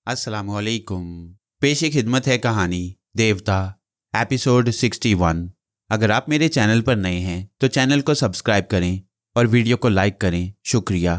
अस्सलामुअलैकुम। पेशे खिदमत है कहानी देवता एपिसोड 61। अगर आप मेरे चैनल पर नए हैं तो चैनल को सब्सक्राइब करें और वीडियो को लाइक करें, शुक्रिया।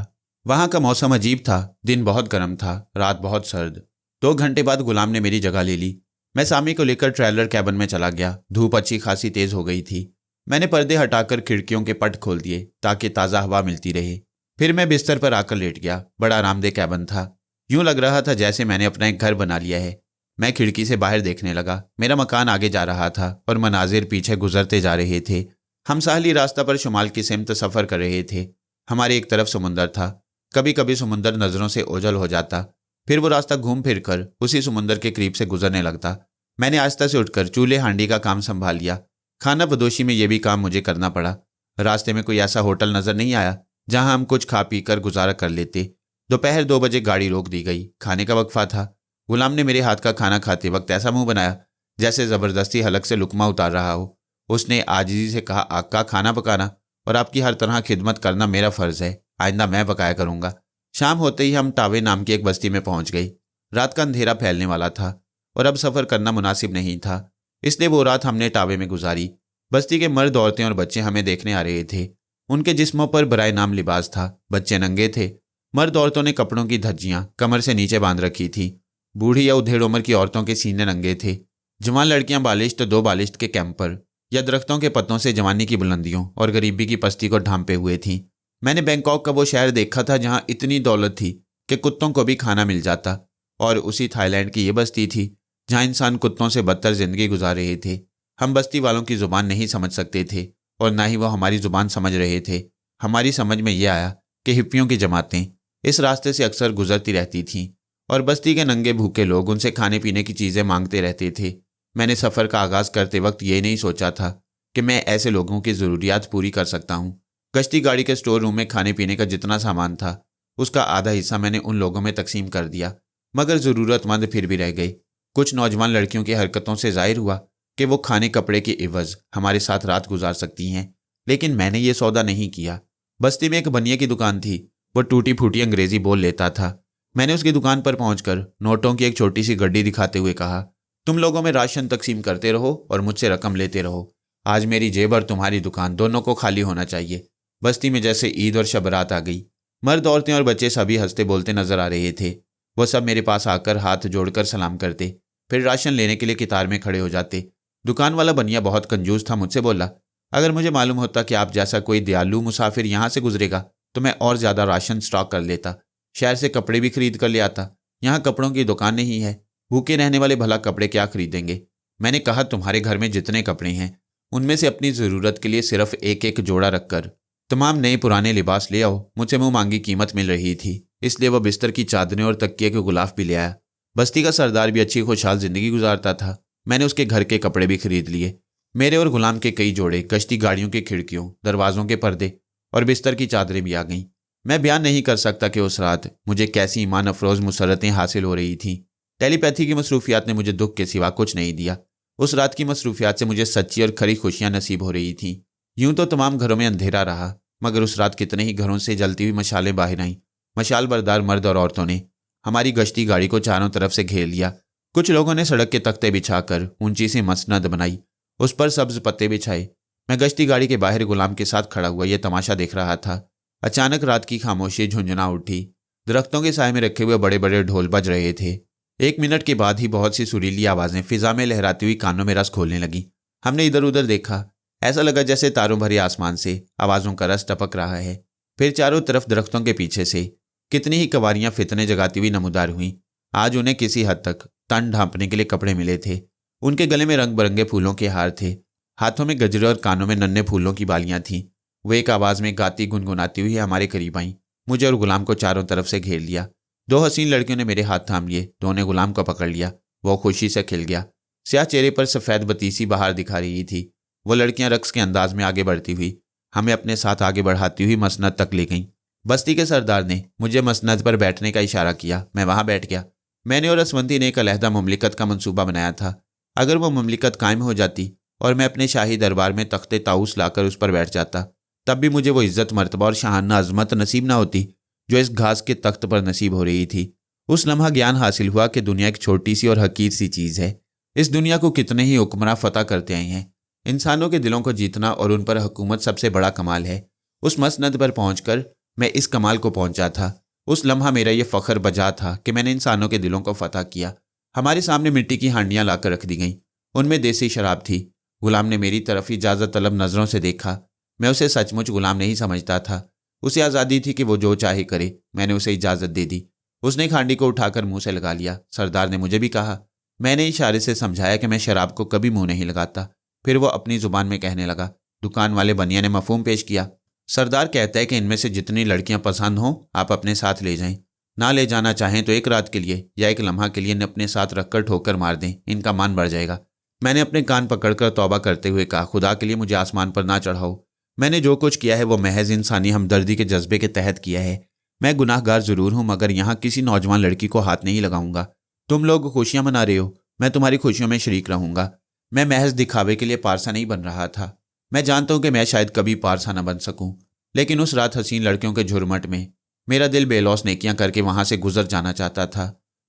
वहाँ का मौसम अजीब था। दिन बहुत गर्म था, रात बहुत सर्द। 2 घंटे बाद गुलाम ने मेरी जगह ले ली। मैं सामी को लेकर ट्रेलर कैबिन में चला गया। धूप अच्छी खासी तेज हो गई थी। मैंने पर्दे हटाकर खिड़कियों के पट खोल दिए ताकि ताज़ा हवा मिलती रहे। फिर मैं बिस्तर पर आकर लेट गया। बड़ा आरामदेह कैबिन था। यूं लग रहा था जैसे मैंने अपना एक घर बना लिया है। मैं खिड़की से बाहर देखने लगा। मेरा मकान आगे जा रहा था और मनाजिर पीछे गुजरते जा रहे थे। हम साहली रास्ता पर शुमाल की सिमत सफ़र कर रहे थे। हमारी एक तरफ समुंदर था। कभी कभी समुंदर नज़रों से ओझल हो जाता, फिर वो रास्ता घूम फिर कर उसी समुंदर के करीब से गुजरने लगता। मैंने आस्ता से उठकर चूल्हे हांडी का काम संभाल लिया। खाना बदोशी में यह भी काम मुझे करना पड़ा। रास्ते में कोई ऐसा होटल नज़र नहीं आया जहां हम कुछ खा पी कर गुजारा कर लेते। दोपहर 2 बजे गाड़ी रोक दी गई। खाने का वक्फा था। गुलाम ने मेरे हाथ का खाना खाते वक्त ऐसा मुंह बनाया जैसे ज़बरदस्ती हलक से लुकमा उतार रहा हो। उसने आजिज़ी से कहा, आका, खाना पकाना और आपकी हर तरह खिदमत करना मेरा फ़र्ज़ है। आइंदा मैं पकाया करूँगा। शाम होते ही हम टावे नाम की एक बस्ती में पहुँच गई। रात का अंधेरा फैलने वाला था और अब सफ़र करना मुनासिब नहीं था, इसलिए वो रात हमने टावे में गुजारी। बस्ती के मर्द, औरतें और बच्चे हमें देखने आ रहे थे। उनके जिस्मों पर बराए नाम लिबास था। बच्चे नंगे थे। मर्द औरतों ने कपड़ों की धज्जियां कमर से नीचे बांध रखी थी। बूढ़ी या उधेड़ उम्र की औरतों के सीने नंगे थे। जवान लड़कियां बालिश्त, 2 बालिश्त के कैंपर या दरख्तों के पत्तों से जवानी की बुलंदियों और गरीबी की पस्ती को ढांपे हुए थीं। मैंने बैंकॉक का वो शहर देखा था जहां इतनी दौलत थी कि कुत्तों को भी खाना मिल जाता, और उसी थाईलैंड की ये बस्ती थी जहां इंसान कुत्तों से बदतर जिंदगी गुजार रहे थे। हम बस्ती वालों की जुबान नहीं समझ सकते थे और ना ही वो हमारी जुबान समझ रहे थे। हमारी समझ में यह आया कि हिप्पियों की जमातें इस रास्ते से अक्सर गुजरती रहती थीं और बस्ती के नंगे भूखे लोग उनसे खाने पीने की चीज़ें मांगते रहते थे। मैंने सफ़र का आगाज़ करते वक्त ये नहीं सोचा था कि मैं ऐसे लोगों की ज़रूरियात पूरी कर सकता हूँ। गश्ती गाड़ी के स्टोर रूम में खाने पीने का जितना सामान था उसका आधा हिस्सा मैंने उन लोगों में तकसीम कर दिया, मगर ज़रूरतमंद फिर भी रह गए। कुछ नौजवान लड़कियों की हरकतों से जाहिर हुआ कि वो खाने कपड़े के इवज़ हमारे साथ रात गुजार सकती हैं, लेकिन मैंने ये सौदा नहीं किया। बस्ती में एक बनिए की दुकान थी। वो टूटी फूटी अंग्रेजी बोल लेता था। मैंने उसकी दुकान पर पहुंचकर नोटों की एक छोटी सी गड्डी दिखाते हुए कहा, तुम लोगों में राशन तकसीम करते रहो और मुझसे रकम लेते रहो। आज मेरी जेब और तुम्हारी दुकान दोनों को खाली होना चाहिए। बस्ती में जैसे ईद और शबरात आ गई। मर्द, औरतें और बच्चे सभी हंसते बोलते नजर आ रहे थे। वो सब मेरे पास आकर हाथ जोड़कर सलाम करते, फिर राशन लेने के लिए कितार में खड़े हो जाते। दुकान वाला बनिया बहुत कंजूस था। मुझसे बोला, अगर मुझे मालूम होता कि आप जैसा कोई दयालु मुसाफिर यहाँ से गुजरेगा तो मैं और ज़्यादा राशन स्टॉक कर लेता। शहर से कपड़े भी खरीद कर ले आता। यहाँ कपड़ों की दुकान नहीं है। भूखे रहने वाले भला कपड़े क्या खरीदेंगे। मैंने कहा, तुम्हारे घर में जितने कपड़े हैं उनमें से अपनी ज़रूरत के लिए सिर्फ एक एक जोड़ा रखकर तमाम नए पुराने लिबास ले आओ। मुझसे मुँह मांगी कीमत मिल रही थी, इसलिए वह बिस्तर की चादरें और तकिए के गुलाफ भी ले आया। बस्ती का सरदार भी अच्छी खुशहाल जिंदगी गुजारता था। मैंने उसके घर के कपड़े भी खरीद लिए। मेरे और गुलाम के कई जोड़े कश्ती गाड़ियों की खिड़कियों, दरवाज़ों के पर्दे और बिस्तर की चादरें भी आ गईं। मैं बयान नहीं कर सकता कि उस रात मुझे कैसी ईमान अफरोज़ मुसर्रतें हासिल हो रही थीं। टेलीपैथी की मसरूफियात ने मुझे दुख के सिवा कुछ नहीं दिया। उस रात की मसरूफियात से मुझे सच्ची और खरी खुशियाँ नसीब हो रही थीं। यूं तो तमाम घरों में अंधेरा रहा, मगर उस रात कितने ही घरों से जलती हुई मशालें बाहर आईं। मशाल बरदार मर्द और औरतों ने हमारी गश्ती गाड़ी को चारों तरफ से घेर लिया। कुछ लोगों ने सड़क के तख्ते बिछाकर ऊंची सी मसनद बनाई, उस पर सब्ज पत्ते बिछाए। मैं गश्ती गाड़ी के बाहर गुलाम के साथ खड़ा हुआ यह तमाशा देख रहा था। अचानक रात की खामोशी झुंझुना उठी। दरख्तों के साए में रखे हुए बड़े बड़े ढोल बज रहे थे। 1 मिनट के बाद ही बहुत सी सुरीली आवाज़ें फिजा में लहराती हुई कानों में रस खोलने लगी। हमने इधर उधर देखा। ऐसा लगा जैसे तारों भरे आसमान से आवाज़ों का रस टपक रहा है। फिर चारों तरफ दरख्तों के पीछे से कितनी ही कवारियां फितने जगाती हुई नमूदार हुईं। आज उन्हें किसी हद तक तन ढांपने के लिए कपड़े मिले थे। उनके गले में रंग बिरंगे फूलों के हार थे, हाथों में गजरे और कानों में नन्हे फूलों की बालियां थीं। वो एक आवाज़ में गाती गुनगुनाती हुई हमारे करीब आईं। मुझे और गुलाम को चारों तरफ से घेर लिया। 2 हसीन लड़कियों ने मेरे हाथ थाम लिए। 2 ने गुलाम को पकड़ लिया। वो खुशी से खिल गया। स्याह चेहरे पर सफ़ेद बतीसी बहार दिखा रही थी। वो लड़कियां रक्स के अंदाज में आगे बढ़ती हुई हमें अपने साथ आगे बढ़ाती हुई मसनद तक ले गईं। बस्ती के सरदार ने मुझे मसनद पर बैठने का इशारा किया। मैं वहां बैठ गया। मैंने और असवंती ने एक अलहदा ममलिकत का मंसूबा बनाया था। अगर वो ममलिकत कायम हो जाती और मैं अपने शाही दरबार में तख्ते ताऊस लाकर उस पर बैठ जाता, तब भी मुझे वो इज्जत, मर्तबा और शाहाना अजमत नसीब ना होती जो इस घास के तख्त पर नसीब हो रही थी। उस लम्हा ज्ञान हासिल हुआ कि दुनिया एक छोटी सी और हकीर सी चीज़ है। इस दुनिया को कितने ही हुक्मरां फतह करते आए हैं। इंसानों के दिलों को जीतना और उन पर हुकूमत सबसे बड़ा कमाल है। उस मसनद पर पहुंचकर मैं इस कमाल को पहुंचा था। उस लम्हा मेरा ये फ़ख्र बजा था कि मैंने इंसानों के दिलों को फतह किया। हमारे सामने मिट्टी की हांडियां लाकर रख दी गईं। उनमें देसी शराब थी। गुलाम ने मेरी तरफ इजाज़त तलब नज़रों से देखा। मैं उसे सचमुच गुलाम नहीं समझता था। उसे आज़ादी थी कि वो जो चाहे करे। मैंने उसे इजाज़त दे दी। उसने हांडी को उठाकर मुंह से लगा लिया। सरदार ने मुझे भी कहा। मैंने इशारे से समझाया कि मैं शराब को कभी मुंह नहीं लगाता। फिर वो अपनी ज़ुबान में कहने लगा। दुकान वाले बनिया ने मफहूम पेश किया। सरदार कहता है कि इनमें से जितनी लड़कियां पसंद हों आप अपने साथ ले जाएं। ना ले जाना चाहें तो एक रात के लिए या एक लम्हा के लिए इन्हें अपने साथ रखकर ठोकर मार दें, इनका मान बढ़ जाएगा। मैंने अपने कान पकड़कर तौबा करते हुए कहा, खुदा के लिए मुझे आसमान पर ना चढ़ाओ। मैंने जो कुछ किया है वो महज इंसानी हमदर्दी के जज्बे के तहत किया है। मैं गुनाहगार ज़रूर हूँ मगर यहाँ किसी नौजवान लड़की को हाथ नहीं लगाऊंगा। तुम लोग खुशियाँ मना रहे हो, मैं तुम्हारी खुशियों में शरीक रहूंगा। मैं महज दिखावे के लिए पारसा नहीं बन रहा था। मैं जानता हूँ कि मैं शायद कभी पारसा न बन सकूँ, लेकिन उस रात हसीन लड़कियों के झुरमट में मेरा दिल बेलौस नेकियां करके वहां से गुजर जाना चाहता था।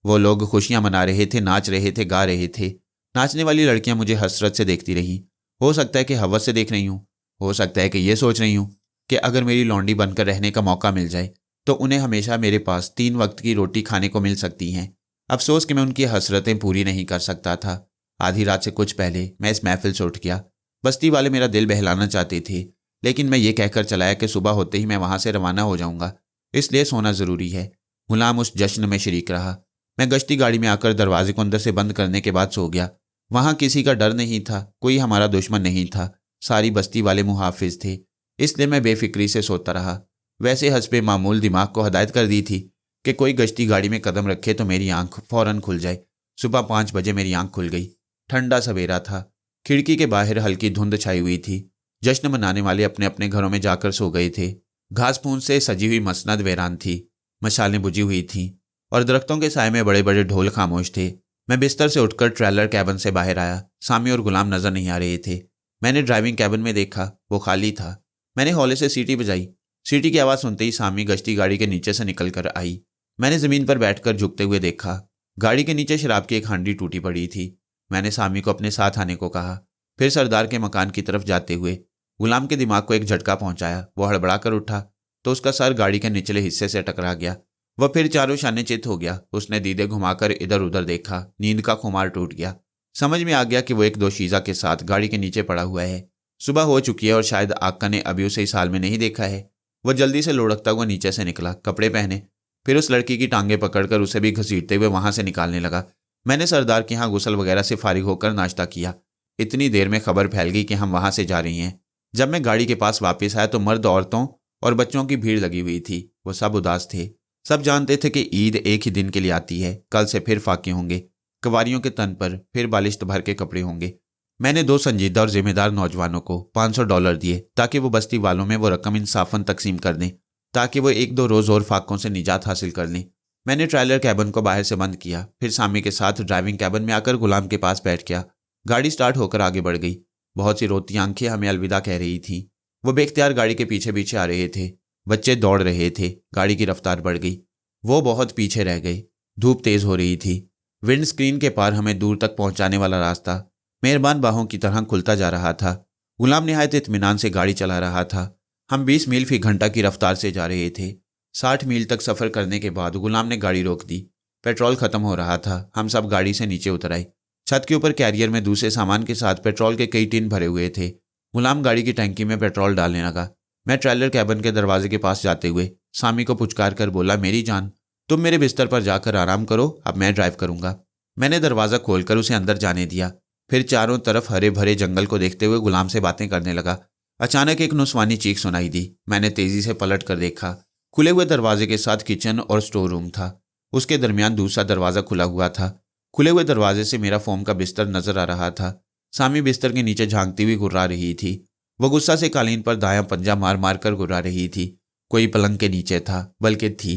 वो लोग खुशियां मना रहे थे, नाच रहे थे, गा रहे थे। नाचने वाली लड़कियां मुझे हसरत से देखती रहीं। हो सकता है कि हवस से देख रही हूँ, हो सकता है कि ये सोच रही हूँ कि अगर मेरी लौंडी बनकर रहने का मौका मिल जाए तो उन्हें हमेशा मेरे पास 3 वक्त की रोटी खाने को मिल सकती हैं। अफसोस कि मैं उनकी हसरतें पूरी नहीं कर सकता था। आधी रात से कुछ पहले मैं इस महफिल से उठ गया। बस्ती वाले मेरा दिल बहलाना चाहते थे, लेकिन मैं ये कहकर चलाया कि सुबह होते ही मैं वहां से रवाना हो जाऊंगा, इसलिए सोना ज़रूरी है। गुलाम उस जश्न में शरीक रहा। मैं गश्ती गाड़ी में आकर दरवाजे को अंदर से बंद करने के बाद सो गया। वहां किसी का डर नहीं था, कोई हमारा दुश्मन नहीं था। सारी बस्ती वाले मुहाफिज थे, इसलिए मैं बेफिक्री से सोता रहा। वैसे हस्बे मामूल दिमाग को हदायत कर दी थी कि कोई गश्ती गाड़ी में कदम रखे तो मेरी आंख फौरन खुल जाए। सुबह 5 बजे मेरी आंख खुल गई। ठंडा सवेरा था। खिड़की के बाहर हल्की धुंध छाई हुई थी। जश्न मनाने वाले अपने अपने घरों में जाकर सो गए थे। घास फूस से सजी हुई मसनद वीरान थी। मशालें बुझी हुई थीं और दरख्तों के साए में बड़े बड़े ढोल खामोश थे। मैं बिस्तर से उठकर ट्रेलर कैबिन से बाहर आया। सामी और गुलाम नजर नहीं आ रहे थे। मैंने ड्राइविंग कैबिन में देखा, वो खाली था। मैंने हौले से सीटी बजाई। सीटी की आवाज़ सुनते ही सामी गश्ती गाड़ी के नीचे से निकल कर आई। मैंने ज़मीन पर बैठकर झुकते हुए देखा। गाड़ी के नीचे शराब की एक हांडी टूटी पड़ी थी। मैंने सामी को अपने साथ आने को कहा। फिर सरदार के मकान की तरफ जाते हुए गुलाम के दिमाग को एक झटका पहुंचाया। वो हड़बड़ा कर उठा तो उसका सर गाड़ी के निचले हिस्से से टकरा गया। वह फिर चारों शाने चित हो गया। उसने दीदे घुमाकर इधर उधर देखा। नींद का खुमार टूट गया। समझ में आ गया कि वो एक दोशीज़ा के साथ गाड़ी के नीचे पड़ा हुआ है। सुबह हो चुकी है और शायद आका ने अभी उसे इस हाल में नहीं देखा है। वह जल्दी से लुढ़कता हुआ नीचे से निकला, कपड़े पहने, फिर उस लड़की की टांगें पकड़कर उसे भी घसीटते हुए वहां से निकालने लगा। मैंने सरदार के यहाँ गुसल वगैरह से फारिग होकर नाश्ता किया। इतनी देर में खबर फैल गई कि हम वहां से जा रही हैं। जब मैं गाड़ी के पास वापस आया तो मर्द, औरतों और बच्चों की भीड़ लगी हुई थी। वो सब उदास थे। सब जानते थे कि ईद एक ही दिन के लिए आती है। कल से फिर फाके होंगे। कवारियों के तन पर फिर बालिश्त भर के कपड़े होंगे। मैंने 2 संजीदा और जिम्मेदार नौजवानों को $500 दिए ताकि वो बस्ती वालों में वो रकम इंसाफन तकसीम कर दें, ताकि वो 1-2 रोज़ और फाकों से निजात हासिल कर लें। मैंने ट्रेलर कैबिन को बाहर से बंद किया। फिर सामी के साथ ड्राइविंग कैबिन में आकर गुलाम के पास बैठ गया। गाड़ी स्टार्ट होकर आगे बढ़ गई। बहुत सी रोती आंखें हमें अलविदा कह रही थीं। वो बेख्तियार गाड़ी के पीछे पीछे आ रहे थे। बच्चे दौड़ रहे थे। गाड़ी की रफ्तार बढ़ गई। वो बहुत पीछे रह गए। धूप तेज़ हो रही थी। विंड स्क्रीन के पार हमें दूर तक पहुंचाने वाला रास्ता मेहरबान बाहों की तरह खुलता जा रहा था। गुलाम निहायत इत्मीनान से गाड़ी चला रहा था। हम 20 मील फी घंटा की रफ्तार से जा रहे थे। 60 मील तक सफ़र करने के बाद गुलाम ने गाड़ी रोक दी। पेट्रोल ख़त्म हो रहा था। हम सब गाड़ी से नीचे उतर आए। छत के ऊपर कैरियर में दूसरे सामान के साथ पेट्रोल के कई टिन भरे हुए थे। गुलाम गाड़ी की टंकी में पेट्रोल डालने लगा। मैं ट्रेलर कैबिन के दरवाजे के पास जाते हुए सामी को पुचकार कर बोला, मेरी जान, तुम मेरे बिस्तर पर जाकर आराम करो, अब मैं ड्राइव करूंगा। मैंने दरवाज़ा खोलकर उसे अंदर जाने दिया। फिर चारों तरफ हरे भरे जंगल को देखते हुए गुलाम से बातें करने लगा। अचानक एक नुस्वानी चीख सुनाई दी। मैंने तेजी से पलट कर देखा। खुले हुए दरवाजे के साथ किचन और स्टोर रूम था। उसके दरमियान दूसरा दरवाज़ा खुला हुआ था। खुले हुए दरवाजे से मेरा फोम का बिस्तर नजर आ रहा था। सामी बिस्तर के नीचे झांकती हुई गुर्रा रही थी। वह गुस्सा से कालीन पर दायां पंजा मार मार कर गुर्रा रही थी। कोई पलंग के नीचे था, बल्कि थी।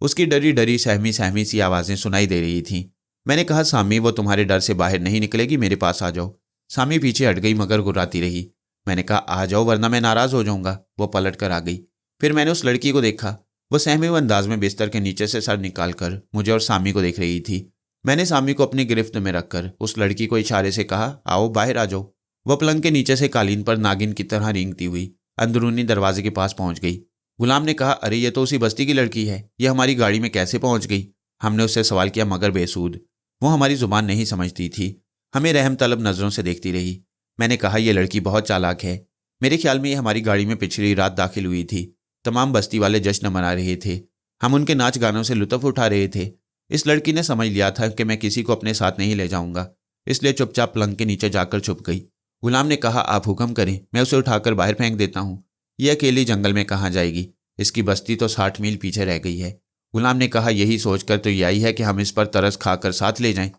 उसकी डरी डरी सहमी सहमी सी आवाज़ें सुनाई दे रही थीं। मैंने कहा, सामी, वो तुम्हारे डर से बाहर नहीं निकलेगी, मेरे पास आ जाओ। सामी पीछे हट गई मगर गुर्राती रही। मैंने कहा, आ जाओ वरना मैं नाराज़ हो जाऊंगा। वो पलट कर आ गई। फिर मैंने उस लड़की को देखा। वो सहमे हुए अंदाज में बिस्तर के नीचे से सर निकालकर मुझे और सामी को देख रही थी। मैंने सामी को अपनी गिरफ्त में रखकर उस लड़की को इशारे से कहा, आओ बाहर आ जाओ। वह पलंग के नीचे से कालीन पर नागिन की तरह रेंगती हुई अंदरूनी दरवाजे के पास पहुंच गई। गुलाम ने कहा, अरे ये तो उसी बस्ती की लड़की है, ये हमारी गाड़ी में कैसे पहुंच गई? हमने उससे सवाल किया मगर बेसूद। वो हमारी जुबान नहीं समझती थी, हमें रहम तलब नजरों से देखती रही। मैंने कहा, यह लड़की बहुत चालाक है। मेरे ख्याल में ये हमारी गाड़ी में पिछली रात दाखिल हुई थी। तमाम बस्ती वाले जश्न मना रहे थे, हम उनके नाच गानों से लुत्फ उठा रहे थे। इस लड़की ने समझ लिया था कि मैं किसी को अपने साथ नहीं ले जाऊंगा, इसलिए चुपचाप पलंग के नीचे जाकर छुप गई। गुलाम ने कहा, आप हुक्म करें, मैं उसे उठाकर बाहर फेंक देता हूँ। ये अकेली जंगल में कहाँ जाएगी? इसकी बस्ती तो 60 मील पीछे रह गई है। गुलाम ने कहा, यही सोचकर तो ये आई है कि हम इस पर तरस खाकर साथ ले जाएं।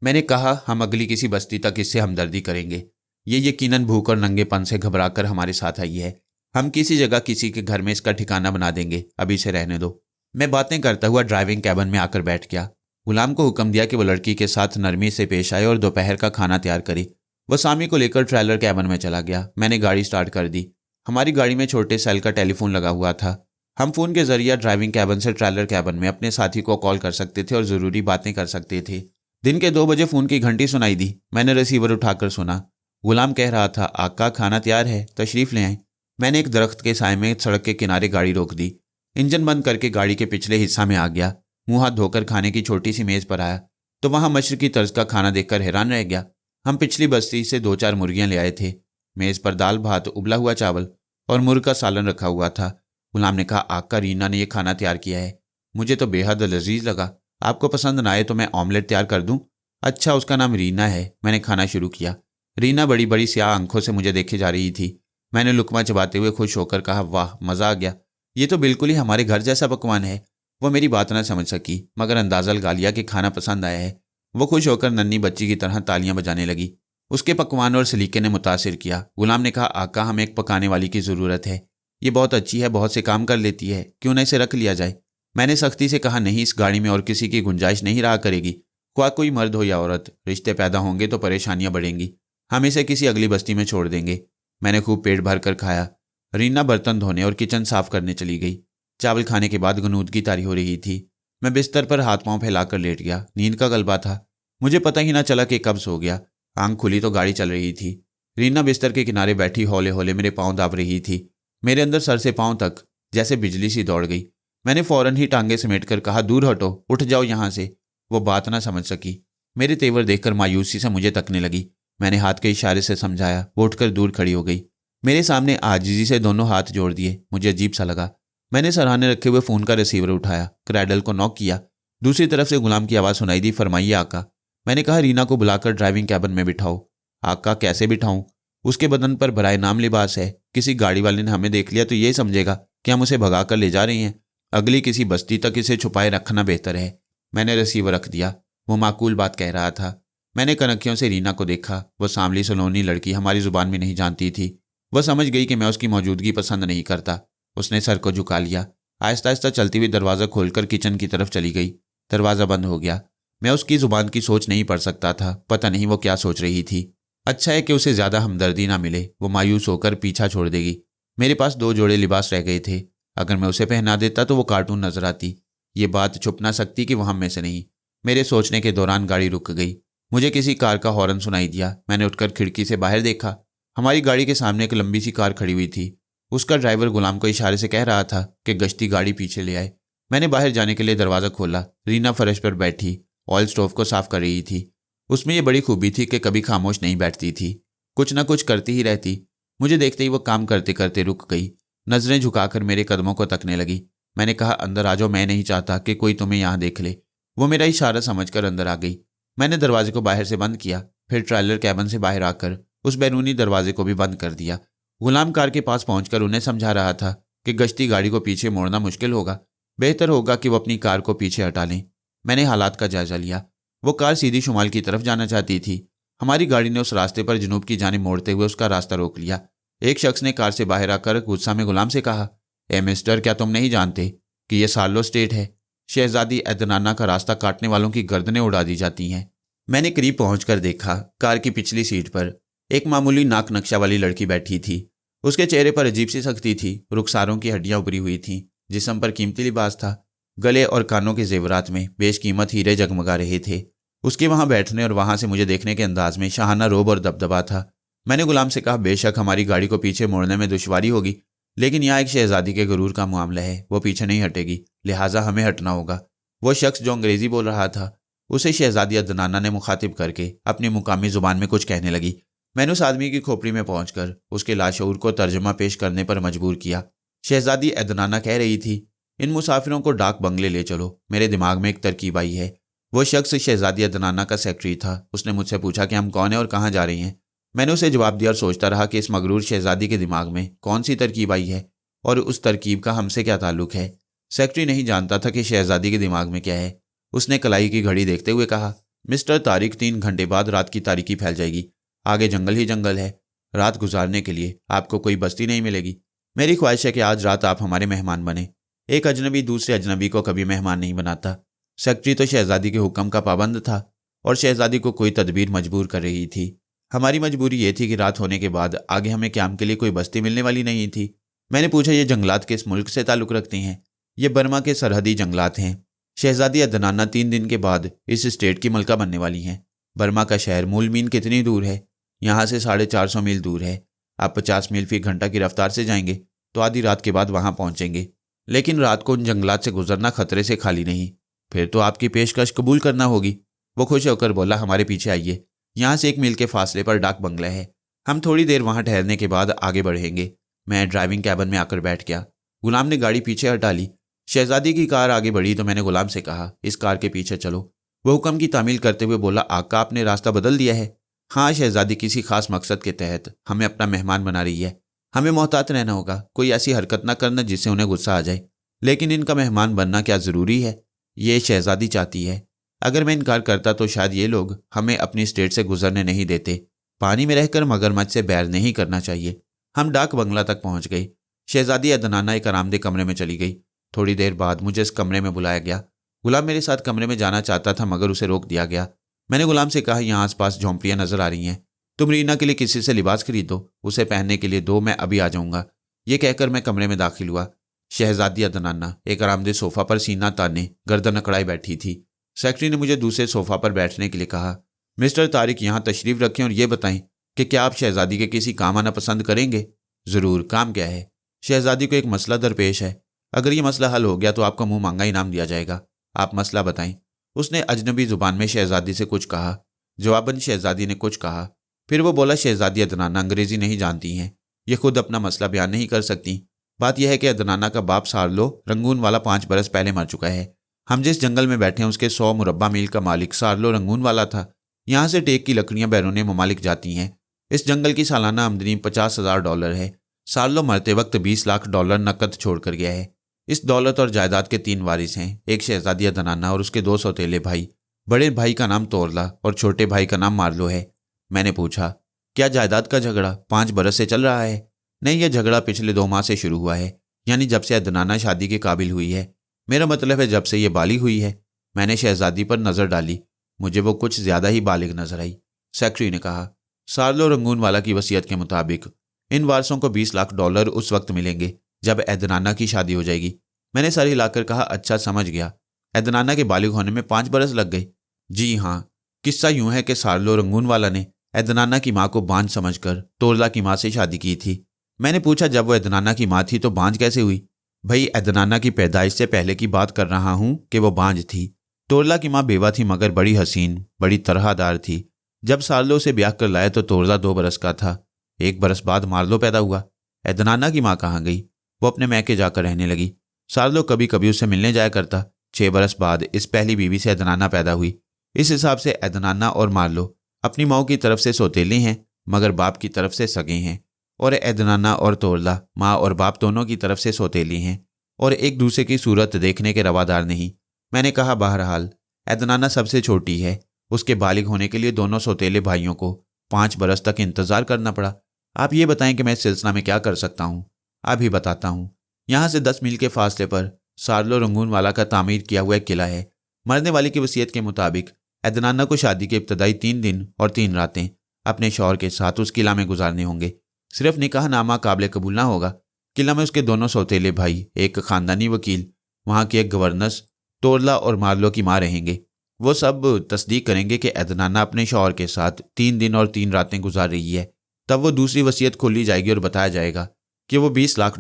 मैंने कहा, हम अगली किसी बस्ती तक इससे हमदर्दी करेंगे। ये यकीनन भूख और नंगेपन से घबराकर हमारे साथ आई है। हम किसी जगह किसी के घर में इसका ठिकाना बना देंगे, अभी इसे रहने दो। मैं बातें करता हुआ ड्राइविंग कैबिन में आकर बैठ गया। गुलाम को हुक्म दिया कि वो लड़की के साथ नरमी से पेश आए और दोपहर का खाना तैयार करे। वह सामी को लेकर ट्रेलर कैबिन में चला गया। मैंने गाड़ी स्टार्ट कर दी। हमारी गाड़ी में छोटे सेल का टेलीफोन लगा हुआ था। हम फ़ोन के जरिए ड्राइविंग कैबिन से ट्रेलर कैबिन में अपने साथी को कॉल कर सकते थे और ज़रूरी बातें कर सकते थे। दिन के 2 बजे फ़ोन की घंटी सुनाई दी। मैंने रिसीवर उठाकर सुना। गुलाम कह रहा था, आका खाना तैयार है, तशरीफ़ ले आएं। मैंने एक दरख्त के साए में सड़क के किनारे गाड़ी रोक दी। इंजन बंद करके गाड़ी के पिछले हिस्सा में आ गया। मुंह हाथ धोकर खाने की छोटी सी मेज़ पर आया तो वहाँ मशरकी तर्ज का खाना देखकर हैरान रह गया। हम पिछली बस्ती से 2-4 मुर्गियाँ ले आए थे। मेज़ पर दाल भात, उबला हुआ चावल और मुर्ग का सालन रखा हुआ था। गुलाम ने कहा, आका रीना ने यह खाना तैयार किया है, मुझे तो बेहद लजीज लगा। आपको पसंद ना आए तो मैं ऑमलेट तैयार कर दूं? अच्छा, उसका नाम रीना है। मैंने खाना शुरू किया। रीना बड़ी बड़ी स्याह आंखों से मुझे देखे जा रही थी। मैंने लुकमा चबाते हुए खुश होकर कहा, वाह मज़ा आ गया, ये तो बिल्कुल ही हमारे घर जैसा पकवान है। वह मेरी बात न समझ सकी मगर अंदाज़ा लगा लिया कि खाना पसंद आया है। वो खुश होकर नन्ही बच्ची की तरह तालियां बजाने लगी। उसके पकवान और सलीके ने मुतासिर किया। गुलाम ने कहा, आका हमें एक पकाने वाली की ज़रूरत है, ये बहुत अच्छी है, बहुत से काम कर लेती है, क्यों न इसे रख लिया जाए? मैंने सख्ती से कहा, नहीं, इस गाड़ी में और किसी की गुंजाइश नहीं रहा करेगी। ख्वाह कोई मर्द हो या औरत, रिश्ते पैदा होंगे तो परेशानियां बढ़ेंगी। हम इसे किसी अगली बस्ती में छोड़ देंगे। मैंने खूब पेट भर कर खाया। रीना बर्तन धोने और किचन साफ करने चली गई। चावल खाने के बाद गनूदगी तारी हो रही थी। मैं बिस्तर पर हाथ पांव फैलाकर लेट गया। नींद का गलबा था, मुझे पता ही ना चला कि कब सो गया। आंख खुली तो गाड़ी चल रही थी। रीना बिस्तर के किनारे बैठी हौले हौले मेरे पांव दाब रही थी। मेरे अंदर सर से पांव तक जैसे बिजली सी दौड़ गई। मैंने फौरन ही टांगे समेट कर कहा, दूर हटो, उठ जाओ यहाँ से। वो बात ना समझ सकी। मेरे तेवर देखकर मायूसी से मुझे तकने लगी। मैंने हाथ के इशारे से समझाया। वो उठकर दूर खड़ी हो गई। मेरे सामने आजिजी से दोनों हाथ जोड़ दिए। मुझे अजीब सा लगा। मैंने सरहाने रखे हुए फ़ोन का रिसीवर उठाया, क्रैडल को नॉक किया। दूसरी तरफ से गुलाम की आवाज़ सुनाई दी, फरमाइए आका। मैंने कहा, रीना को बुलाकर ड्राइविंग कैबिन में बिठाओ। आका, कैसे बिठाऊं? उसके बदन पर भराए नाम लिबास है। किसी गाड़ी वाले ने हमें देख लिया तो ये समझेगा कि हम उसे भगा कर ले जा रही हैं। अगली किसी बस्ती तक इसे छुपाए रखना बेहतर है। मैंने रिसीवर रख दिया। वो माकूल बात कह रहा था। मैंने कनखियों से रीना को देखा। वो सांवली सलोनी लड़की हमारी जुबान में नहीं जानती थी। वह समझ गई कि मैं उसकी मौजूदगी पसंद नहीं करता। उसने सर को झुका लिया। आहिस्ता आहिस्ता चलती हुई दरवाज़ा खोलकर किचन की तरफ चली गई। दरवाज़ा बंद हो गया। मैं उसकी जुबान की सोच नहीं पढ़ सकता था। पता नहीं वो क्या सोच रही थी। अच्छा है कि उसे ज़्यादा हमदर्दी ना मिले, वो मायूस होकर पीछा छोड़ देगी। मेरे पास 2 जोड़े लिबास रह गए थे। अगर मैं उसे पहना देता तो वो कार्टून नजर आती। ये बात छुप ना सकती कि वो हम में से नहीं। मेरे सोचने के दौरान गाड़ी रुक गई। मुझे किसी कार का हॉर्न सुनाई दिया। मैंने उठकर खिड़की से बाहर देखा। हमारी गाड़ी के सामने एक लंबी सी कार खड़ी हुई थी। उसका ड्राइवर गुलाम को इशारे से कह रहा था कि गश्ती गाड़ी पीछे ले आए। मैंने बाहर जाने के लिए दरवाज़ा खोला। रीना फर्श पर बैठी ऑयल स्टोव को साफ कर रही थी। उसमें यह बड़ी खूबी थी कि कभी खामोश नहीं बैठती थी, कुछ ना कुछ करती ही रहती। मुझे देखते ही वो काम करते करते रुक गई। नजरें झुकाकर मेरे कदमों को तकने लगी। मैंने कहा, अंदर आ जाओ, मैं नहीं चाहता कि कोई तुम्हें यहाँ देख ले। वो मेरा इशारा समझकर अंदर आ गई। मैंने दरवाजे को बाहर से बंद किया, फिर ट्रेलर कैबिन से बाहर आकर उस बैरूनी दरवाजे को भी बंद कर दिया। गुलाम कार के पास पहुंचकर उन्हें समझा रहा था कि गश्ती गाड़ी को पीछे मोड़ना मुश्किल होगा, बेहतर होगा कि वो अपनी कार को पीछे हटा लें। मैंने हालात का जायजा लिया। वो कार सीधी शुमाल की तरफ जाना चाहती थी। हमारी गाड़ी ने उस रास्ते पर जनूब की जानिब मोड़ते हुए उसका रास्ता रोक लिया। एक शख्स ने कार से बाहर आकर गुस्सा में गुलाम से कहा, ए मिस्टर, क्या तुम नहीं जानते कि यह सार्लो स्टेट है? शहजादी अदनाना का रास्ता काटने वालों की गर्दनें उड़ा दी जाती हैं। मैंने करीब पहुंचकर देखा। कार की पिछली सीट पर एक मामूली नाक नक्शा वाली लड़की बैठी थी। उसके चेहरे पर अजीब सी सख्ती थी। रुखसारों की हड्डियां उभरी हुई थीं। जिस्म पर कीमती लिबास था। गले और कानों के जेवरात में बेशकीमत हीरे जगमगा रहे थे। उसके वहां बैठने और वहां से मुझे देखने के अंदाज में शाहाना रोब और दबदबा था। मैंने गुलाम से कहा, बेशक हमारी गाड़ी को पीछे मोड़ने में दुश्वारी होगी, लेकिन यहाँ एक शहजादी के गुरूर का मामला है, वो पीछे नहीं हटेगी, लिहाजा हमें हटना होगा। वो शख्स जो अंग्रेजी बोल रहा था, उसे शहजादी अदनाना ने मुखातिब करके अपनी मुकामी जुबान में कुछ कहने लगी। मैंने उस आदमी की खोपड़ी में पहुंचकर उसके लाशऊर को तर्जमा पेश करने पर मजबूर किया। शहजादी अदनाना कह रही थी, इन मुसाफिरों को डाक बंगले ले चलो। मेरे दिमाग में एक तरकीब आई है। वो शख्स शहजादी अदनाना का सेक्रेटरी था। उसने मुझसे पूछा कि हम कौन हैं और कहाँ जा रही हैं। मैंने उसे जवाब दिया और सोचता रहा कि इस मगरूर शहजादी के दिमाग में कौन सी तरकीब आई है और उस तरकीब का हमसे क्या ताल्लुक है। सेक्रेटरी नहीं जानता था कि शहजादी के दिमाग में क्या है। उसने कलाई की घड़ी देखते हुए कहा, मिस्टर तारिक, 3 घंटे बाद रात की तारीकी फैल जाएगी। आगे जंगल ही जंगल है। रात गुजारने के लिए आपको कोई बस्ती नहीं मिलेगी। मेरी ख्वाहिश है कि आज रात आप हमारे मेहमान बने। एक अजनबी दूसरे अजनबी को कभी मेहमान नहीं बनाता। सेक्रेटरी तो शहजादी के हुक्म का पाबंद था और शहजादी को कोई तदबीर मजबूर कर रही थी। हमारी मजबूरी ये थी कि रात होने के बाद आगे हमें क्याम के लिए कोई बस्ती मिलने वाली नहीं थी। मैंने पूछा, ये जंगलात किस मुल्क से ताल्लुक़ रखती हैं? ये बर्मा के सरहदी जंगलात हैं। शहजादी अदनाना 3 दिन के बाद इस स्टेट की मलका बनने वाली हैं। बर्मा का शहर मूलमीन कितनी दूर है? यहाँ से 450 मील दूर है। आप 50 मील फी घंटा की रफ्तार से जाएंगे तो आधी रात के बाद वहाँ पहुँचेंगे, लेकिन रात को उन जंगलात से गुजरना खतरे से खाली नहीं। फिर तो आपकी पेशकश कबूल करना होगी। वो खुश होकर बोला, हमारे पीछे आइए। यहाँ से 1 मील के फासले पर डाक बंगला है। हम थोड़ी देर वहाँ ठहरने के बाद आगे बढ़ेंगे। मैं ड्राइविंग कैबिन में आकर बैठ गया। गुलाम ने गाड़ी पीछे हटा ली। शहजादी की कार आगे बढ़ी तो मैंने गुलाम से कहा, इस कार के पीछे चलो। वो हुक्म की तामील करते हुए बोला, आका आपने रास्ता बदल दिया है। हाँ, शहजादी किसी खास मकसद के तहत हमें अपना मेहमान बना रही है। हमें मोहतात रहना होगा, कोई ऐसी हरकत ना करना जिससे उन्हें गुस्सा आ जाए। लेकिन इनका मेहमान बनना क्या ज़रूरी है? ये शहजादी चाहती है। अगर मैं इनकार करता तो शायद ये लोग हमें अपनी स्टेट से गुजरने नहीं देते। पानी में रहकर मगरमच्छ से बैर नहीं करना चाहिए। हम डाक बंगला तक पहुंच गए। शहजादी अदनाना एक आरामदेह कमरे में चली गई। थोड़ी देर बाद मुझे इस कमरे में बुलाया गया। गुलाम मेरे साथ कमरे में जाना चाहता था मगर उसे रोक दिया गया। मैंने गुलाम से कहा, यहाँ आसपास झोंपड़ियाँ नजर आ रही हैं, तुम रीना के लिए किसी से लिबास खरीदो, उसे पहनने के लिए दो, मैं अभी आ जाऊँगा। ये कहकर मैं कमरे में दाखिल हुआ। शहजादी अदनाना एक आरामदेह सोफा पर सीना ताने गर्दन अकड़ाई बैठी थी। सेक्रेटरी ने मुझे दूसरे सोफा पर बैठने के लिए कहा, मिस्टर तारिक यहाँ तशरीफ़ रखें और ये बताएं कि क्या आप शहजादी के किसी काम आना पसंद करेंगे? ज़रूर। काम क्या है? शहजादी को एक मसला दरपेश है। अगर ये मसला हल हो गया तो आपको मुंह मांगा इनाम दिया जाएगा। आप मसला बताएं। उसने अजनबी जुबान में शहजादी से कुछ कहा। जवाबन शहजादी ने कुछ कहा। फिर वो बोला, शहजादी अदनाना अंग्रेज़ी नहीं जानती हैं, ये खुद अपना मसला बयान नहीं कर सकती। बात यह है कि अदनाना का बाप सार्लो रंगून वाला 5 बरस पहले मर चुका है। हम जिस जंगल में बैठे हैं उसके 100 मुरब्बा मील का मालिक सार्लो रंगून वाला था। यहाँ से टेक की लकड़ियाँ बैरून ममालिक जाती हैं। इस जंगल की सालाना आमदनी $50,000 है। सार्लो मरते वक्त $20 लाख नकद छोड़ कर गया है। इस दौलत और जायदाद के 3 वारिस हैं, एक शहजादी अदनाना और उसके 2 सौतेले भाई। बड़े भाई का नाम तोरला और छोटे भाई का नाम मार्लो है। मैंने पूछा, क्या जायदाद का झगड़ा 5 बरस से चल रहा है? नहीं, यह झगड़ा पिछले 2 माह से शुरू हुआ है, यानी जब से अदनाना शादी के काबिल हुई है। मेरा मतलब है जब से ये बालिग हुई है। मैंने शहजादी पर नज़र डाली। मुझे वो कुछ ज़्यादा ही बालिग नजर आई। सेक्रेटरी ने कहा, सार्लो रंगून वाला की वसीयत के मुताबिक इन वारसों को $20 लाख उस वक्त मिलेंगे जब अदनाना की शादी हो जाएगी। मैंने सर हिलाकर कहा, अच्छा समझ गया। अदनाना के बालिग होने में 5 बरस लग गए? जी हाँ। किस्सा यूं है कि सार्लो रंगून वाला ने अदनाना की माँ को बांझ समझकर तोरला की माँ से शादी की थी। मैंने पूछा, जब वो अदनाना की माँ थी तो बांझ कैसे हुई? भाई, अदनाना की पैदाइश से पहले की बात कर रहा हूँ कि वो बांझ थी। तोरला की माँ बेवा थी मगर बड़ी हसीन, बड़ी तरहदार थी। जब सार्लो से ब्याह कर लाया तो तोरला 2 बरस का था। 1 बरस बाद मार्लो पैदा हुआ। अदनाना की माँ कहाँ गई? वो अपने मैके जाकर रहने लगी। सार्लो कभी कभी उससे मिलने जाया करता। 6 बरस बाद इस पहली बीवी से अदनाना पैदा हुई। इस हिसाब से अदनाना और मार्लो अपनी माँ की तरफ से सौतेले हैं मगर बाप की तरफ से सगे हैं, और अदनाना और तोरला माँ और बाप दोनों की तरफ से सौतेली हैं और एक दूसरे की सूरत देखने के रवादार नहीं। मैंने कहा, बहरहाल अदनाना सबसे छोटी है। उसके बालिग होने के लिए दोनों सौतेले भाइयों को 5 बरस तक इंतज़ार करना पड़ा। आप ये बताएं कि मैं इस सिलसिला में क्या कर सकता हूँ? अभी बताता हूँ। यहाँ से 10 मील के फासले पर सार्लो रंगून वाला का तामीर किया हुआ एक किला है। मरने वाले की वसीयत के मुताबिक अदनाना को शादी के इब्तदाई 3 दिन और 3 रातें अपने शौहर के साथ उस किला में गुजारने होंगे। सिर्फ निकाहनामा काबिल कबूल ना होगा। किला में उसके दोनों सौतेले भाई, एक खानदानी वकील, वहाँ की एक गवर्नेंस, तोरला और मार्लो की माँ रहेंगे। वो सब तस्दीक करेंगे कि अदनाना अपने शौहर के साथ 3 दिन और 3 रातें गुजार रही है। तब वो दूसरी वसीयत खोली जाएगी और बताया जाएगा कि वो $20 लाख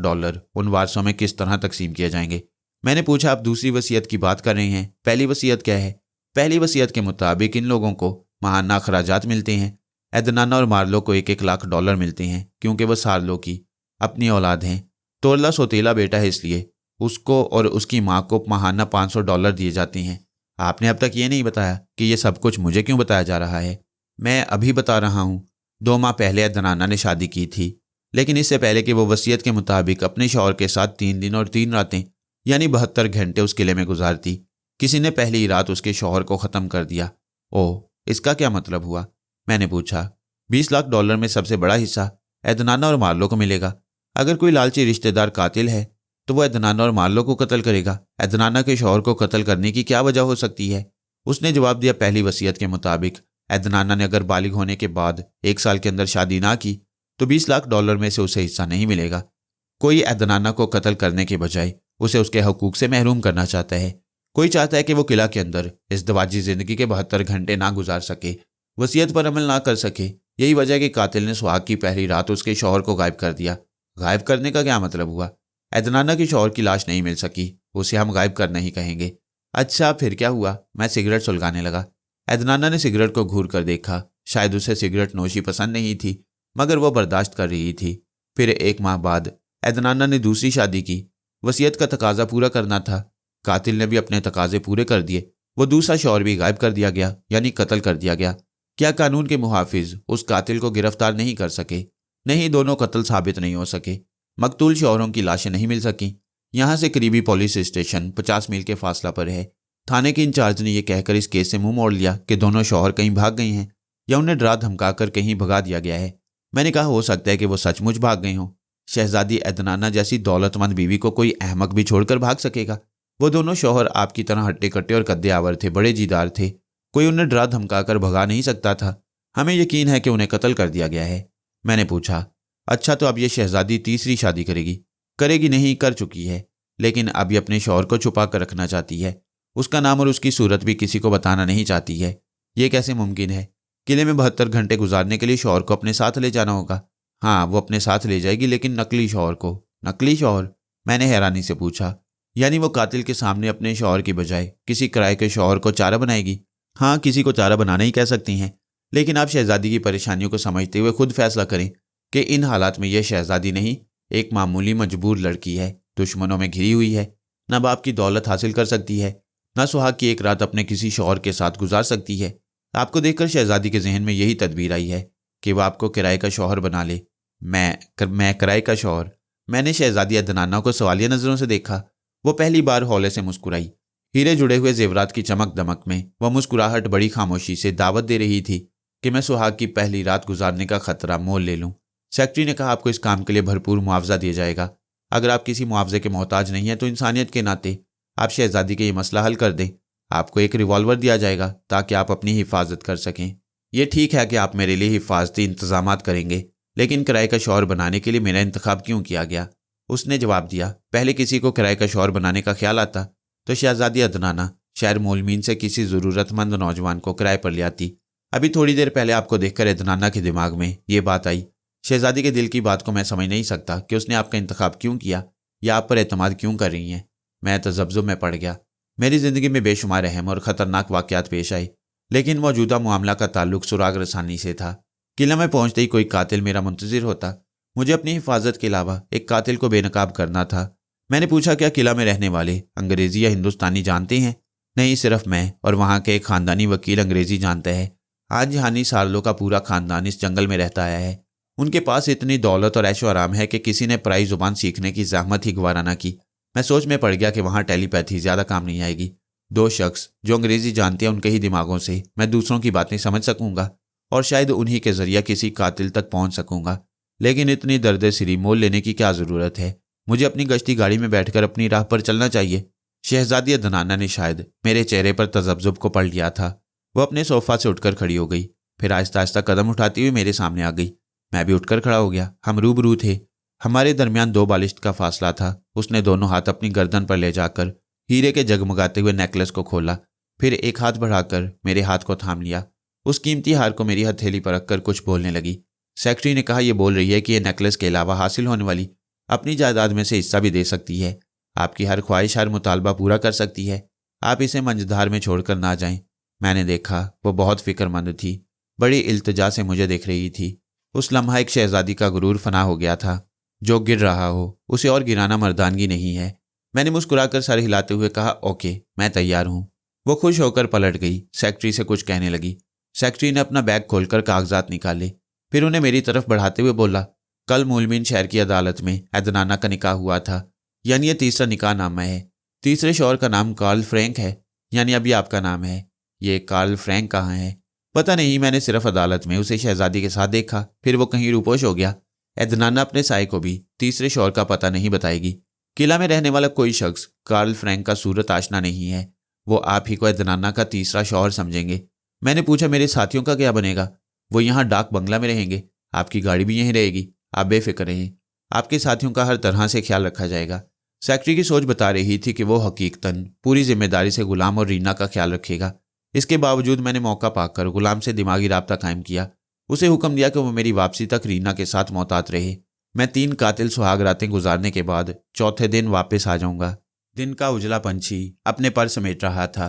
उन वारसों में किस तरह तकसीम किए जाएंगे। मैंने पूछा, आप दूसरी वसीयत की बात कर रहे हैं, पहली वसीयत क्या है? पहली वसीयत के मुताबिक इन लोगों को माहाना अखराजात मिलते हैं। अदनाना और मार्लो को $1-1 लाख मिलते हैं क्योंकि वह सार्लो की अपनी औलाद हैं। तोरला सौतेला बेटा है, इसलिए उसको और उसकी माँ को माहाना $500 दिए जाते हैं। आपने अब तक ये नहीं बताया कि ये सब कुछ मुझे क्यों बताया जा रहा है? मैं अभी बता रहा हूँ। 2 माह पहले अदनाना ने शादी की थी, लेकिन इससे पहले कि वो वसीयत के मुताबिक अपने शौहर के साथ 3 दिन और 3 रातें यानी 72 घंटे उस किले में गुजारती, किसी ने पहली ही रात उसके शौहर को ख़त्म कर दिया। ओह, इसका क्या मतलब हुआ? मैंने पूछा। $20 लाख में सबसे बड़ा हिस्सा अदनाना और मार्लो को मिलेगा। अगर कोई लालची रिश्तेदार कातिल है तो वह अदनाना और मार्लो को कत्ल करेगा। अदनाना के शौहर को कत्ल करने की क्या वजह हो सकती है? उसने जवाब दिया, पहली वसीयत के मुताबिक अदनाना ने अगर बालिग होने के बाद 1 साल के अंदर शादी ना की तो $20 लाख में से उसे हिस्सा नहीं मिलेगा। कोई अदनाना को कत्ल करने के बजाय उसे उसके हकूक से महरूम करना चाहता है। कोई चाहता है कि वो किला के अंदर इस दवाजी जिंदगी के 72 घंटे ना गुजार सके, वसीयत पर अमल ना कर सके। यही वजह है कि कातिल ने सुहाग की पहली रात उसके शौहर को गायब कर दिया। गायब करने का क्या मतलब हुआ? अदनाना की शौहर की लाश नहीं मिल सकी, उसे हम गायब करना ही कहेंगे। अच्छा, फिर क्या हुआ? मैं सिगरेट सुलगाने लगा। अदनाना ने सिगरेट को घूर कर देखा। शायद उसे सिगरेट नोशी पसंद नहीं थी, मगर वो बर्दाश्त कर रही थी। फिर 1 माह बाद अदनाना ने दूसरी शादी की। वसीयत का तकाजा पूरा करना था। कातिल ने भी अपने तकाजे पूरे कर दिए। वो दूसरा शौहर भी गायब कर दिया गया, यानी कत्ल कर दिया गया। क्या कानून के मुहाफिज उस कातिल को गिरफ्तार नहीं कर सके? नहीं, दोनों कत्ल साबित नहीं हो सके। मकतूल शौहरों की लाशें नहीं मिल सकी। यहाँ से करीबी पुलिस स्टेशन 50 मील के फासला पर है। थाने के इंचार्ज ने यह कहकर इस केस से मुंह मोड़ लिया कि दोनों शौहर कहीं भाग गए हैं या उन्हें डरा धमकाकर कहीं भगा दिया गया है। मैंने कहा, हो सकता है कि वो सचमुच भाग गए हों। शहजादी अदनाना जैसी दौलतमंद बीवी को कोई अहमक भी छोड़कर भाग सकेगा? वो दोनों शौहर आपकी तरह हट्टे कट्टे और कद्दे आवर थे, बड़े जीदार थे। कोई उन्हें डरा धमकाकर भगा नहीं सकता था। हमें यकीन है कि उन्हें कत्ल कर दिया गया है। मैंने पूछा, अच्छा, तो अब ये शहजादी तीसरी शादी करेगी? करेगी नहीं, कर चुकी है, लेकिन अब ये अपने शौहर को छुपा कर रखना चाहती है। उसका नाम और उसकी सूरत भी किसी को बताना नहीं चाहती है। ये कैसे मुमकिन है? किले में 72 घंटे गुजारने के लिए शौहर को अपने साथ ले जाना होगा। हाँ, वो अपने साथ ले जाएगी, लेकिन नकली शौहर को। नकली शौहर? मैंने हैरानी से पूछा। यानी वो कातिल के सामने अपने शौहर की बजाय किसी किराए के शौहर को चारा बनाएगी? हाँ, किसी को चारा बनाना ही कह सकती हैं, लेकिन आप शहजादी की परेशानियों को समझते हुए खुद फैसला करें कि इन हालात में यह शहजादी नहीं, एक मामूली मजबूर लड़की है, दुश्मनों में घिरी हुई है। न बाप की दौलत हासिल कर सकती है, न सुहाग की एक रात अपने किसी शौहर के साथ गुजार सकती है। आपको देखकर शहजादी के जहन में यही तदबीर आई है कि वह आपको किराए का शौहर बना ले। मैं किराए का शौहर? मैंने शहजादी अदनाना को सवालिया नजरों से देखा। वो पहली बार हौले से मुस्कुराई। हीरे जुड़े हुए जेवरात की चमक दमक में वह मुस्कुराहट बड़ी खामोशी से दावत दे रही थी कि मैं सुहाग की पहली रात गुजारने का खतरा मोल ले लूं। सेक्रेटरी ने कहा, आपको इस काम के लिए भरपूर मुआवजा दिया जाएगा। अगर आप किसी मुआवजे के मोहताज नहीं हैं तो इंसानियत के नाते आप शहजादी के ये मसला हल कर दें। आपको एक रिवॉल्वर दिया जाएगा ताकि आप अपनी हिफाजत कर सकें। ये ठीक है कि आप मेरे लिए हिफाजती इंतजामात करेंगे, लेकिन किराए का शौहर बनाने के लिए मेरा इंतखाब क्यों किया गया? उसने जवाब दिया, पहले किसी को किराए का शौहर बनाने का ख्याल आता तो शहजादी अदनाना शहर मोलमीन से किसी ज़रूरतमंद नौजवान को किराए पर ले आती। अभी थोड़ी देर पहले आपको देखकर अदनाना के दिमाग में ये बात आई। शहजादी के दिल की बात को मैं समझ नहीं सकता कि उसने आपका इंतखाब क्यों किया या आप पर एतमाद क्यों कर रही हैं। मैं तजब्जुब में पड़ गया। मेरी ज़िंदगी में बेशुमार अहम और ख़तरनाक वाक़यात पेश आए, लेकिन मौजूदा मामला का ताल्लुक सुराग रसानी से था। किला में पहुंचते ही कोई कातिल मेरा मुंतज़िर होता। मुझे अपनी हिफाजत के अलावा एक कातिल को बेनकाब करना था। मैंने पूछा, क्या किला में रहने वाले अंग्रेज़ी या हिंदुस्तानी जानते हैं? नहीं, सिर्फ मैं और वहाँ के एक ख़ानदानी वकील अंग्रेज़ी जानते हैं। आज हानि सार्लो का पूरा ख़ानदान इस जंगल में रहता आया है। उनके पास इतनी दौलत और ऐशो आराम है कि किसी ने पराई ज़ुबान सीखने की ज़हमत ही गवारा न की। मैं सोच में पड़ गया कि वहाँ टेलीपैथी ज़्यादा काम नहीं आएगी। 2 शख्स जो अंग्रेज़ी जानते हैं, उनके ही दिमागों से मैं दूसरों की बातें समझ सकूँगा और शायद उन्हीं के ज़रिए किसी कातिल तक पहुँच सकूँगा। लेकिन इतनी दर्द सिरी मोल लेने की क्या ज़रूरत है? मुझे अपनी गश्ती गाड़ी में बैठकर अपनी राह पर चलना चाहिए। शहजादी अदनाना ने शायद मेरे चेहरे पर तजब्जुब को पढ़ लिया था। वह अपने सोफ़ा से उठकर खड़ी हो गई, फिर आहिस्ता आहिस्ता कदम उठाती हुई मेरे सामने आ गई। मैं भी उठकर खड़ा हो गया। हम रूबरू थे। हमारे दरमियान 2 बालिश्त का फासला था। उसने दोनों हाथ अपनी गर्दन पर ले जाकर हीरे के जगमगाते हुए नेकलेस को खोला, फिर एक हाथ बढ़ाकर मेरे हाथ को थाम लिया। उस कीमती हार को मेरी हथेली पर रखकर कुछ बोलने लगी। सेक्रेटरी ने कहा, यह बोल रही है कि यह नेकलेस के अलावा हासिल होने वाली अपनी जायदाद में से हिस्सा भी दे सकती है। आपकी हर ख्वाहिश, हर मुतालबा पूरा कर सकती है। आप इसे मंझधार में छोड़कर ना जाएं। मैंने देखा वो बहुत फिक्रमंद थी, बड़ी इल्तिजा से मुझे देख रही थी। उस लम्हा एक शहजादी का गुरूर फना हो गया था। जो गिर रहा हो उसे और गिराना मर्दानगी नहीं है। मैंने मुस्कुराकर सर हिलाते हुए कहा, ओके, मैं तैयार हूं। वो खुश होकर पलट गई, सेक्रेटरी से कुछ कहने लगी। सेक्रेटरी ने अपना बैग खोलकर कागजात निकाले, फिर उन्हें मेरी तरफ बढ़ाते हुए बोला, कल मूलमीन शहर की अदालत में अदनाना का निकाह हुआ था, यानी यह तीसरा निकाह नामा है। तीसरे शौहर का नाम कार्ल फ्रैंक है, यानी अभी आपका नाम है। ये कार्ल फ्रैंक कहाँ है? पता नहीं, मैंने सिर्फ अदालत में उसे शहजादी के साथ देखा, फिर वो कहीं रूपोश हो गया। अदनाना अपने साए को भी तीसरे शौहर का पता नहीं बताएगी। किला में रहने वाला कोई शख्स कार्ल फ्रैंक का सूरत आशना नहीं है। वो आप ही को अदनाना का तीसरा शौहर समझेंगे। मैंने पूछा, मेरे साथियों का क्या बनेगा? वो यहाँ डाक बंगला में रहेंगे, आपकी गाड़ी भी यहीं रहेगी। आप बेफिक्र रहें, आपके साथियों का हर तरह से ख्याल रखा जाएगा। सेक्रेटरी की सोच बता रही थी कि वो हकीकतन पूरी जिम्मेदारी से गुलाम और रीना का ख्याल रखेगा। इसके बावजूद मैंने मौका पाकर गुलाम से दिमागी राब्ता कायम किया। उसे हुक्म दिया कि वो मेरी वापसी तक रीना के साथ मोहतात रहे। मैं 3 कातिल सुहाग रातें गुजारने के बाद चौथे दिन वापस आ जाऊंगा। दिन का उजला पंछी अपने पर समेट रहा था,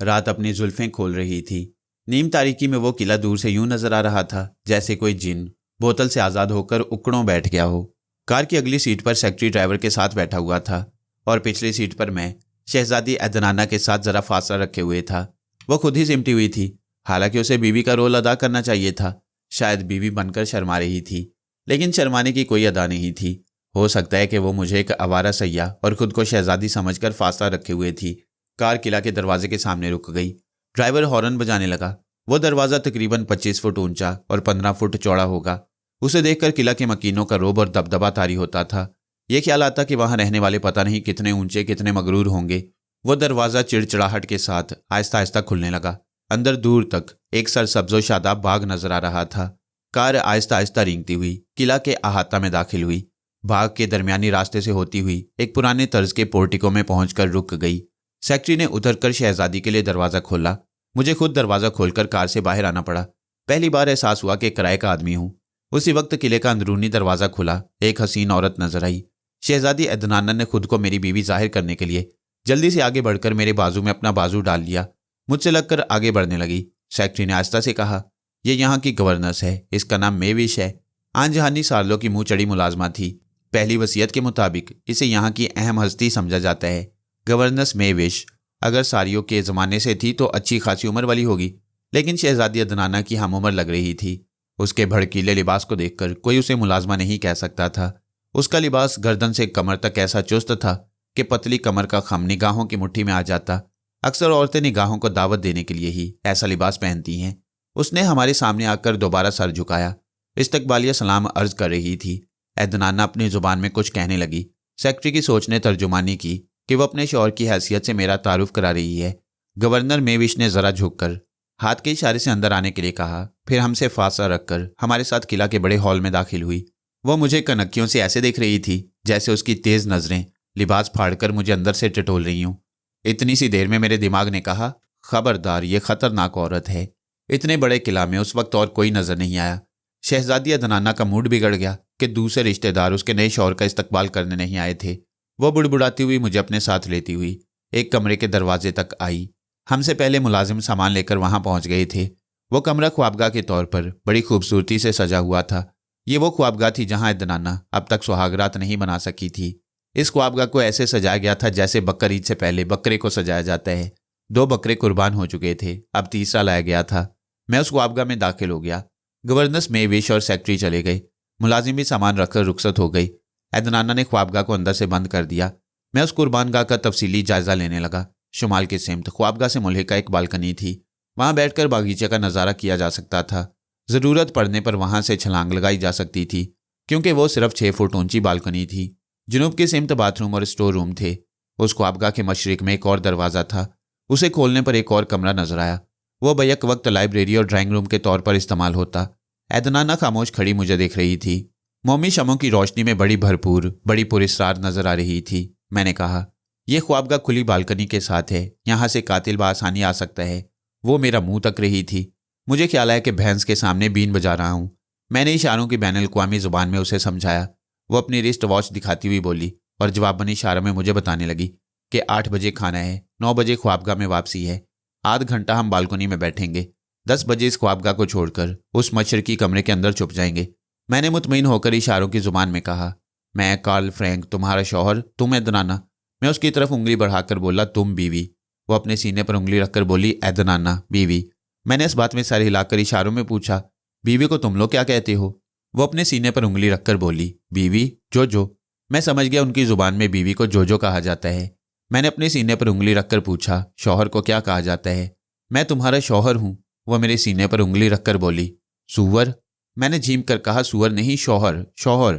रात अपनी जुल्फें खोल रही थी। नीम तारीकी में वो किला दूर से यूं नजर आ रहा था जैसे कोई जिन बोतल से आज़ाद होकर उकड़ों बैठ गया हो। कार की अगली सीट पर सेक्रेटरी ड्राइवर के साथ बैठा हुआ था और पिछली सीट पर मैं शहजादी अदनाना के साथ जरा फासला रखे हुए था। वो खुद ही सिमटी हुई थी, हालांकि उसे बीवी का रोल अदा करना चाहिए था। शायद बीवी बनकर शर्मा रही थी, लेकिन शर्माने की कोई अदा नहीं थी। हो सकता है कि वो मुझे एक आवारा सैया और खुद को शहजादी समझकर फासला रखे हुए थी। कार किला के दरवाजे के सामने रुक गई। ड्राइवर हॉर्न बजाने लगा। वो दरवाज़ा तकरीबन 25 फुट ऊंचा और 15 फुट चौड़ा होगा। उसे देखकर किला के मकीनों का रोब और दबदबा तारी होता था। ये ख्याल आता कि वहां रहने वाले पता नहीं कितने ऊंचे, कितने मगरूर होंगे। वो दरवाज़ा चिड़चिड़ाहट के साथ आहिस्ता आहिस्ता खुलने लगा। अंदर दूर तक एक सरसब्जो शादाब बाग नजर आ रहा था। कार आहिस्ता आहिस्ता रेंगती हुई किला के अहाता में दाखिल हुई। बाग के दरमियानी रास्ते से होती हुई एक पुराने तर्ज के पोर्टिको में पहुंचकर रुक गई। सेक्रेटरी ने उतरकर शहजादी के लिए दरवाज़ा खोला। मुझे खुद दरवाज़ा खोलकर कार से बाहर आना पड़ा। पहली बार एहसास हुआ कि किराए का आदमी हूँ। उसी वक्त किले का अंदरूनी दरवाज़ा खुला। एक हसीन औरत नजर आई। शहजादी अदनाना ने खुद को मेरी बीवी जाहिर करने के लिए जल्दी से आगे बढ़कर मेरे बाजू में अपना बाजू डाल लिया। मुझसे लगकर आगे बढ़ने लगी। सेक्रेटरी ने आहिस्ता से कहा, यह यहाँ की गवर्नेंस है, इसका नाम मेविश है। आनजहानी सालों की मुंह चढ़ी मुलाजमा थी। पहली वसीयत के मुताबिक इसे यहाँ की अहम हस्ती समझा जाता है। गवर्नेंस मेविश अगर सारियों के ज़माने से थी तो अच्छी खासी उम्र वाली होगी, लेकिन शहजादी अदनाना की हम उम्र लग रही थी। उसके भड़कीले लिबास को देखकर कोई उसे मुलाजमा नहीं कह सकता था। उसका लिबास गर्दन से कमर तक ऐसा चुस्त था कि पतली कमर का खम निगाहों की मुट्ठी में आ जाता। अक्सर औरतें निगाहों को दावत देने के लिए ही ऐसा लिबास पहनती हैं। उसने हमारे सामने आकर दोबारा सर झुकाया, इस्तकबालिया सलाम अर्ज कर रही थी। अदनाना अपनी जुबान में कुछ कहने लगी। सेक्रेटरी की सोच ने तर्जुमानी की कि वह अपने शौहर की हैसियत से मेरा तारुफ करा रही है। गवर्नर मेविश ने जरा झुककर हाथ के इशारे से अंदर आने के लिए कहा, फिर हमसे फासला रखकर हमारे साथ किला के बड़े हॉल में दाखिल हुई। वो मुझे कनक्कियों से ऐसे देख रही थी जैसे उसकी तेज नजरें लिबास फाड़कर मुझे अंदर से टटोल रही हूं। इतनी सी देर में मेरे दिमाग ने कहा, खबरदार, ये खतरनाक औरत है। इतने बड़े किला में उस वक्त और कोई नजर नहीं आया। शहजादी अदनाना का मूड बिगड़ गया कि दूसरे रिश्तेदार उसके नए शौहर का इस्तकबाल करने नहीं आए थे। वो बुड़बुड़ाती हुई मुझे अपने साथ लेती हुई एक कमरे के दरवाजे तक आई। हमसे पहले मुलाजिम सामान लेकर वहां पहुंच गए थे। वो कमरा ख्वाबगाह के तौर पर बड़ी खूबसूरती से सजा हुआ था। ये वो ख्वाबगाह थी जहां अदनाना अब तक सुहागरात नहीं बना सकी थी। इस ख्वाबगाह को ऐसे सजाया गया था जैसे बकर ईद से पहले बकरे को सजाया जाता है। 2 बकरे कुर्बान हो चुके थे, अब तीसरा लाया गया था। मैं उस ख्वाबगाह में दाखिल हो गया। गवर्नर्स मेविश और सेक्रेटरी चले गए। मुलाजिम भी सामान रखकर रुखसत हो गई। अदनाना ने ख्वाबगाह को अंदर से बंद कर दिया। मैं उस कुर्बानगाह का तफसीली जायजा लेने लगा। शुमाल के सिमत ख्वाबगाह से मुल्हिका एक बालकनी थी। वहां बैठकर बागीचे का नज़ारा किया जा सकता था। ज़रूरत पड़ने पर वहां से छलांग लगाई जा सकती थी, क्योंकि वो सिर्फ 6 फुट ऊंची बालकनी थी। जुनूब के सिमत बाथरूम और स्टोर रूम थे। उस ख्वाबगाह के मशरिक में एक और दरवाज़ा था। उसे खोलने पर एक और कमरा नजर आया। वो बैक वक्त लाइब्रेरी और ड्राइंग रूम के तौर पर इस्तेमाल होता। अदनाना खामोश खड़ी मुझे देख रही थी। मोमी शमों की रोशनी में बड़ी भरपूर, बड़ी पुरस्कार नजर आ रही थी। मैंने कहा, यह ख्वाबगह खुली बालकनी के साथ है, यहाँ से कातिल बआसानी आ सकता है। वो मेरा मुंह तक रही थी। मुझे ख्याल आया कि भैंस के सामने बीन बजा रहा हूँ। मैंने इशारों की बैनुल अक़वामी ज़ुबान में उसे समझाया। वो अपनी रिस्ट वॉच दिखाती हुई बोली और जवाबनी इशारों में मुझे बताने लगी कि 8 बजे खाना है, 9 बजे ख्वाबगाह में वापसी है, आध घंटा हम बालकनी में बैठेंगे, 10 बजे इस ख्वाबगाह को छोड़कर उस मशरकी कमरे के अंदर छुप जाएंगे। मैंने मुतमईन होकर इशारों की ज़ुबान में कहा, मैं कार्ल फ्रैंक तुम्हारा शौहर, तुम एदनाना। मैं उसकी तरफ उंगली बढ़ाकर बोला, तुम बीवी। वो अपने सीने पर उंगली रखकर बोली, एदनाना बीवी। मैंने इस बात में सर हिलाकर इशारों में पूछा, बीवी को तुम लोग क्या कहते हो? वो अपने सीने पर उंगली रखकर बोली, बीवी जोजो। मैं समझ गया उनकी ज़ुबान में बीवी को जोजो कहा जाता है। मैंने अपने सीने पर उंगली रखकर पूछा, शौहर को क्या कहा जाता है? मैं तुम्हारा शौहर हूँ। वह मेरे सीने पर उंगली रखकर बोली, सुअर। मैंने झीम कर कहा, सुअर नहीं, शौहर, शौहर।